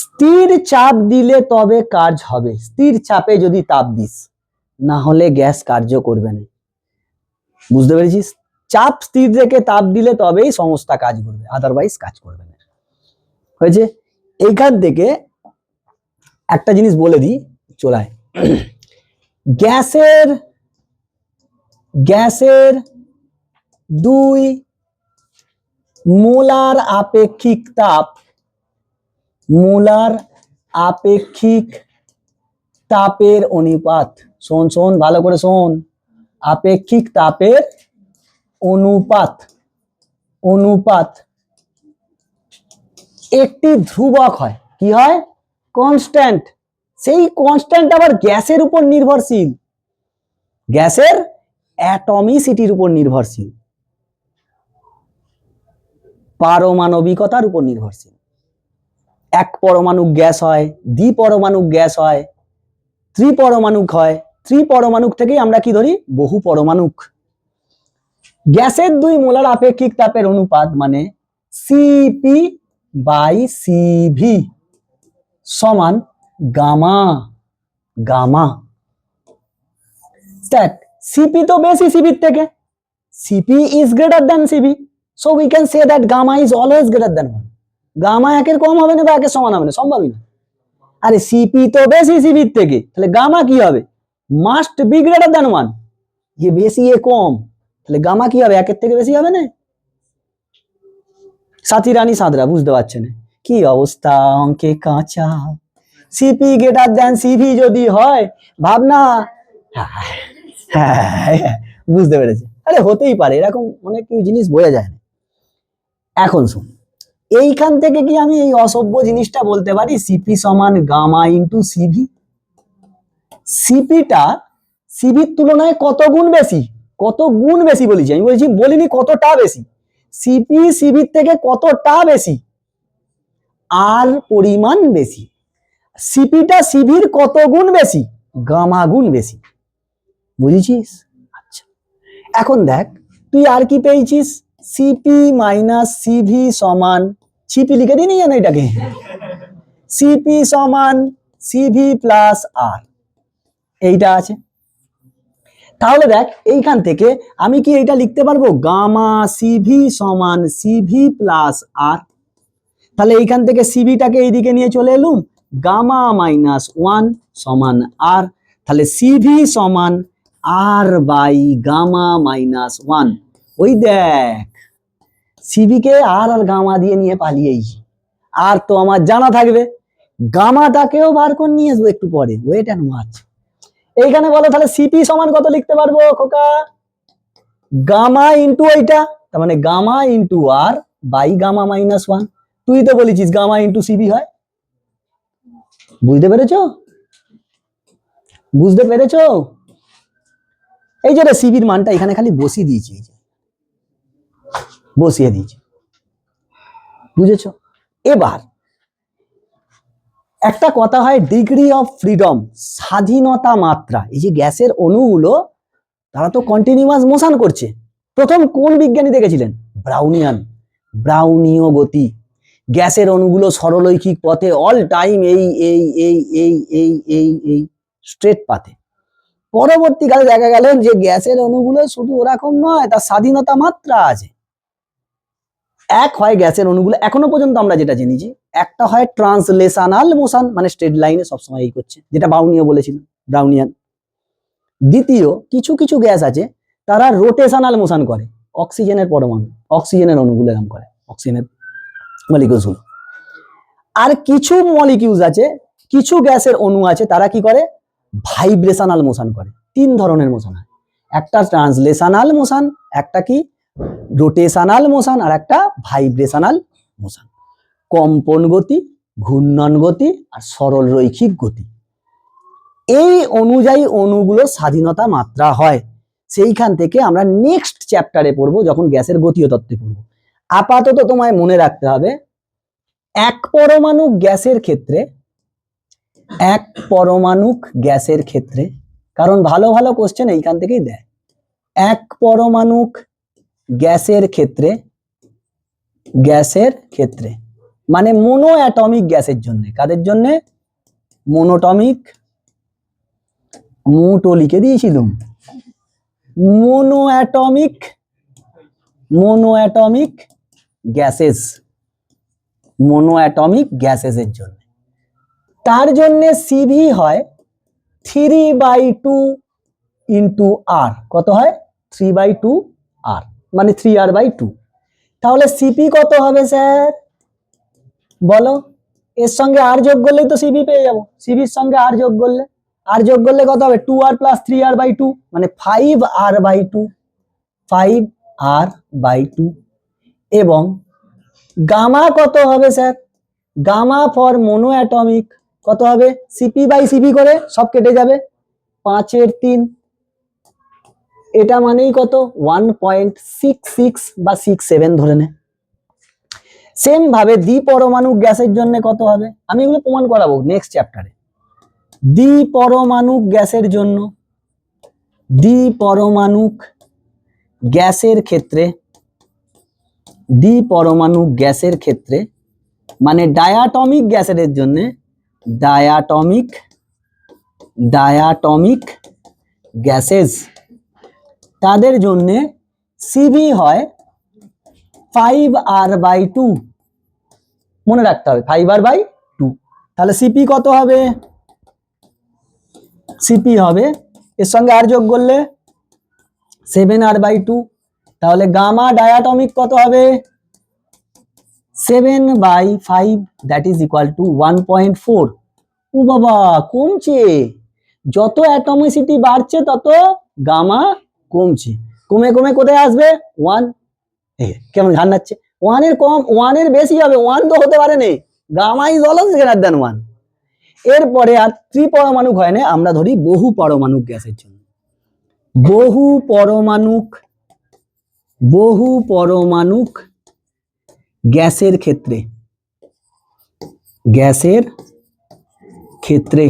স্থির চাপ দিলে তবে কাজ হবে, স্থির চাপে যদি তাপ দিস, না হলে গ্যাস কার্য করবে না। বুঝতে পেরেছিস? চাপ স্থির রেখে তাপ দিলে তবেই সংস্থা কাজ করবে, আদারওয়াইজ কাজ করবে না। হয়েছে? এইখান থেকে একটা জিনিস বলে দিই, চলায় গ্যাসের গ্যাসের 2 মোলার আপেক্ষিক তাপ, মোলার আপেক্ষিক তাপের অনুপাত, শোন ভালো করে শোন, আপেক্ষিক তাপের অনুপাত একটি ধ্রুবক হয়। কি হয়? কনস্ট্যান্ট। সেই কনস্ট্যান্ট আবার গ্যাসের উপর নির্ভরশীল, গ্যাসের অ্যাটমিসিটির উপর নির্ভরশীল, পারমাণবিকতার উপর নির্ভরশীল। এক পরমাণুক গ্যাস হয়, দ্বিপরমাণুক গ্যাস হয়, ত্রিপরমাণুক হয়, ত্রিপরমাণুক থেকেই আমরা কি ধরি? বহু পরমাণুক। গ্যাসের 2 মোলার আপেক্ষিক তাপের অনুপাত মানে CP/CV সমান গামা। That CP তো বেশি CV থেকে, CP is greater than CV, so we can say that gamma is always greater than 1. Gamma 1 এর কম হবে না বা 1 এর সমান হবে না, সম্ভবই না। আরে CP তো বেশি CV থেকে, তাহলে গামা কি হবে? Must be greater than 1। ये বেশি এ কম, তাহলে গামা কি হবে? 1 এর থেকে বেশি হবে না? সাথী রানী সাঁতরা বুঝতে পারছেন কি অবস্থা? অঙ্কে কাঁচা। সিপি গ্রেটার দ্যান সিভি যদি হয়, ভাবনা বুঝতে পেরেছে? আরে হতেই পারে, এরকম অনেক জিনিস বোঝা যায় না। এখন শুন, এইখান থেকে কি আমি এই অসভ্য জিনিসটা বলতে পারি সিপি সমান গামা ইন্টু সিভি? সিপিটা সিভির তুলনায় কত গুণ বেশি? কত গুণ বেশি বলেছি আমি, বলিনি কতটা বেশি। সিপি সিভির থেকে কতটা বেশি? আর পরিমাণ বেশি। সিপিটা সিভির কত গুণ বেশি? গামা গুণ বেশি। বুঝেছিস? আচ্ছা, এখন দেখ তুই আর কি পেয়েছিস? সিপি মাইনাস সিভি সমান, সিপি লিখে দিই না এটাকে, সিপি সমান সিভি প্লাস আর, এইটা আছে। তাহলে দেখ এইখান থেকে আমি কি এটা লিখতে পারবো? গামা সিভি সমান সিভি প্লাস আর। তাহলে এইখান থেকে সিভিটাকে এইদিকে নিয়ে চলে এলুম, গামা মাইনাস 1 সমান আর। তাহলে সিভি সমান আর বাই গামা মাইনাস 1। ওই দেখ সিভি কে আর আর গামা দিয়ে নিয়ে পালিয়েছি। আর তো আমার জানা থাকবে, গামাটাকেও বার করে নিয়ে আসবো একটু পরে, ওয়েট অ্যান্ড ওয়াচ। এইখানে বলো তাহলে সিপি সমান কত লিখতে পারবো খোকা? গামা ইন্টু এইটা, তার মানে গামা ইন্টু আর বাই গামা মাইনাস 1। তুই তো বলেছিস গামা ইন্টু সিবি হয়। বুঝতে পেরেছো? বুঝতে পেরেছো? এই যে সিবির মানটা এখানে খালি বসিয়ে দিয়েছি, বসিয়ে দিয়েছি। বুঝেছো? এবার একটা কথা হয় ডিগ্রি অফ ফ্রিডম, স্বাধীনতা মাত্রা। এই যে গ্যাসের অণুগুলো তারা তো কন্টিনিউয়াস মোশন করছে। প্রথম কোন বিজ্ঞানী দেখেছিলেন? ব্রাউনীয় গতি। গ্যাসের অণুগুলো সরলরৈখিক পথে অল টাইম এই এই এই এই এই এই এই স্ট্রেট পাথে। পরবর্তীকালে দেখা গেল যে গ্যাসের অণুগুলো শুধু ওরকম নয়, তার স্বাধীনতা মাত্রা আছে। এক হয় গ্যাসের অণুগুলো, এখনো পর্যন্ত আমরা যেটা জেনেছি, একটা হয় ট্রান্সলেশনাল মোশন, মানে স্ট্রেট লাইনে সবসময় এই করছে, যেটা ব্রাউনীয় বলেছিল, ব্রাউনিয়ান। দ্বিতীয় কিছু কিছু গ্যাস আছে তারা রোটেশনাল মোশন করে, অক্সিজেনের পরমাণু, অক্সিজেনের অণুগুলো এরকম করে, অক্সিজেনের মলিকিউলস গুলো। আর কিছু মলিকিউলস আছে, কিছু গ্যাসের অণু আছে তারা কি করে? ভাইব্রেশনাল মোশন করে। 3 ধরনের মোশন হয়, একটা ট্রান্সলেশনাল মোশন, একটা কি রোটেশনাল মোশন, আর একটা ভাইব্রেশনাল মোশন। কম্পন গতি, ঘূর্ণন গতি আর সরল রৈখিক গতি, এই অনুযায়ী অণুগুলো স্বাধীনতা মাত্রা হয়। সেইখান থেকে আমরা নেক্সট চ্যাপ্টারে পড়বো, যখন গ্যাসের গতীয় তত্ত্বে পড়বো। আপাতত তোমায় মনে রাখতে হবে, এক পরমাণুক গ্যাসের ক্ষেত্রে, এক পরমাণুক গ্যাসের ক্ষেত্রে, কারণ ভালো ভালো কোশ্চেন এইখান থেকেই দেয়। এক পরমাণুক গ্যাসের ক্ষেত্রে, গ্যাসের ক্ষেত্রে মানে মোনো অ্যাটমিক গ্যাসের জন্য। কাদের জন্য? মোনোটমিক, মুটো লিখে দিয়েছিলাম, মোনোঅ্যাটমিক গ্যাসেস, মোনোঅ্যাটমিক গ্যাসেসের জন্য। তার জন্য সিভি হয় 3/2 ইন্টু আর। কত হয়? 3/2 আর, মানে 3r/2। তাহলে সিপি কত হবে স্যার বলো? এর সঙ্গে আর যোগ করলেই তো সিপি পেয়ে যাবো। সিপির সঙ্গে আর যোগ করলে কত হবে? 2r + 3r/2, মানে 5r/2, 5r/2। এবং গামা কত হবে স্যার? গামা ফর মোনোঅ্যাটমিক কত হবে? সিপি/সিপি করে সব কেটে যাবে, 5/3। এটা মানেই কত? 1.66 বা 67 ধরে নে। সেম ভাবে দ্বিপরমাণু গ্যাসের জন্য কত হবে? আমি এগুলো প্রমাণ করাবো নেক্সট চ্যাপ্টারে। দ্বিপরমাণু গ্যাসের জন্য, দ্বিপরমাণু গ্যাসের ক্ষেত্রে, দ্বিপরমাণু গ্যাসের ক্ষেত্রে মানে ডায়াটমিক গ্যাসের জন্য, ডায়াটমিক গ্যাসেস, তাদের জন্য সিভি হয় 5r/2। মনে রাখতে হবে 5r/2। তাহলে সিপি কত হবে? সিপি হবে, এর সঙ্গে আর যোগ করলে 7r/2। তাহলে গামা ডায়াটমিক কত হবে? 7/5, দ্যাট ইজ ইকুয়াল টু 1.4। ও বাবা, কমছে। যত অ্যাটমিসিটি বাড়ছে তত গামা কমছে, কমে কমে কোথায় আসবে? 1। কেমন ঘান্নাচ্ছে? 1 এর কম, 1 এর বেশি হবে, 1 তো হতে পারে না। Gamma is always greater than 1। এরপরে আর ত্রিপরমাণুক হয় না, আমরা ধরি বহু পরমাণুক গ্যাসের জন্য। বহু পরমাণুক গ্যাসের ক্ষেত্রে, গ্যাসের ক্ষেত্রে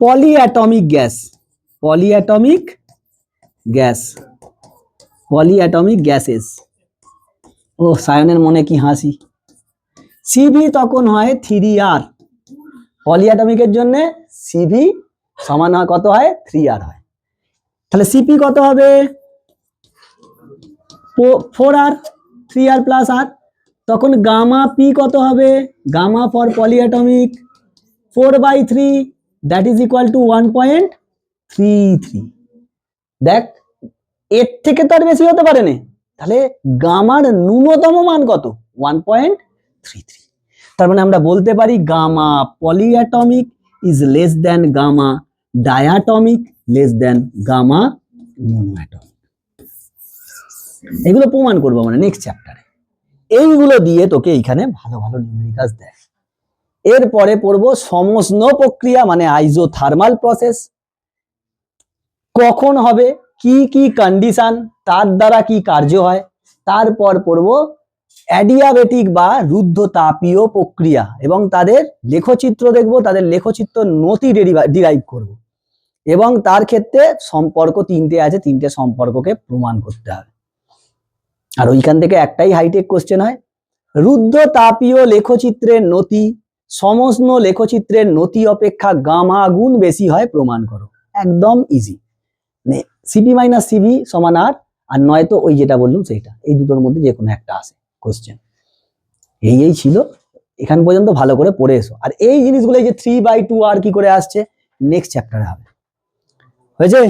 পলিঅ্যাটমিক গ্যাসেস। ও সায়নের মনে কি হাসি। সিভি তখন হয় 3r। পলিঅ্যাটমিকের জন্য সিভি সমান হয় কত হয়? 3r হয়। তাহলে সিপি কত হবে? 4r, 3r + r। তখন গামা পি কত হবে? Gamma for polyatomic 4/3, that is equal to 1.33। দেখ, এর থেকে তো আর বেশি হতে পারে না। তাহলে গামার ন্যূনতম মান কত? 1.33। তার মানে আমরা বলতে পারি gamma polyatomic is less than gamma diatomic, less than gamma monoatomic. এগুলো প্রমাণ করবো মানে নেক্সট চ্যাপ্টারে। এইগুলো দিয়ে তোকে এইখানে ভালো ভালো নিউমেরিক্যালস দেয়। এরপরে পড়বো সমস্ন প্রক্রিয়া, মানে আইজোথার্মাল প্রসেস কখন হবে, কি কি কন্ডিশন, তার দ্বারা কি কার্য হয়। তারপর পড়বো অ্যাডিয়াবেটিক বা রুদ্ধতাপীয় প্রক্রিয়া এবং তাদের লেখচিত্র দেখব, তাদের লেখচিত্র নতি ডিরাইভ করব এবং তার ক্ষেত্রে সম্পর্ক 3টে আছে, 3টে সম্পর্ককে প্রমাণ করতে হবে। আর ওইখান থেকে একটাই হাইটেক কোশ্চেন হয়, রুদ্ধতাপীয় লেখচিত্রের নতি সমস্ত লেখচিত্রের নতি অপেক্ষা গামা গুণ বেশি হয় প্রমাণ করো। একদম ইজি, মানে সিপি-সিভি সমান আর, আর নয়তো ওই যেটা বললাম সেইটা, এই দুটোর মধ্যে যে কোনো একটা আসে কোশ্চেন। এই ছিল, এখান পর্যন্ত ভালো করে পড়ে এসো। আর এই জিনিসগুলো, এই যে 3/2 আর কি করে আসছে নেক্সট চ্যাপ্টারে হবে। হয়েছে?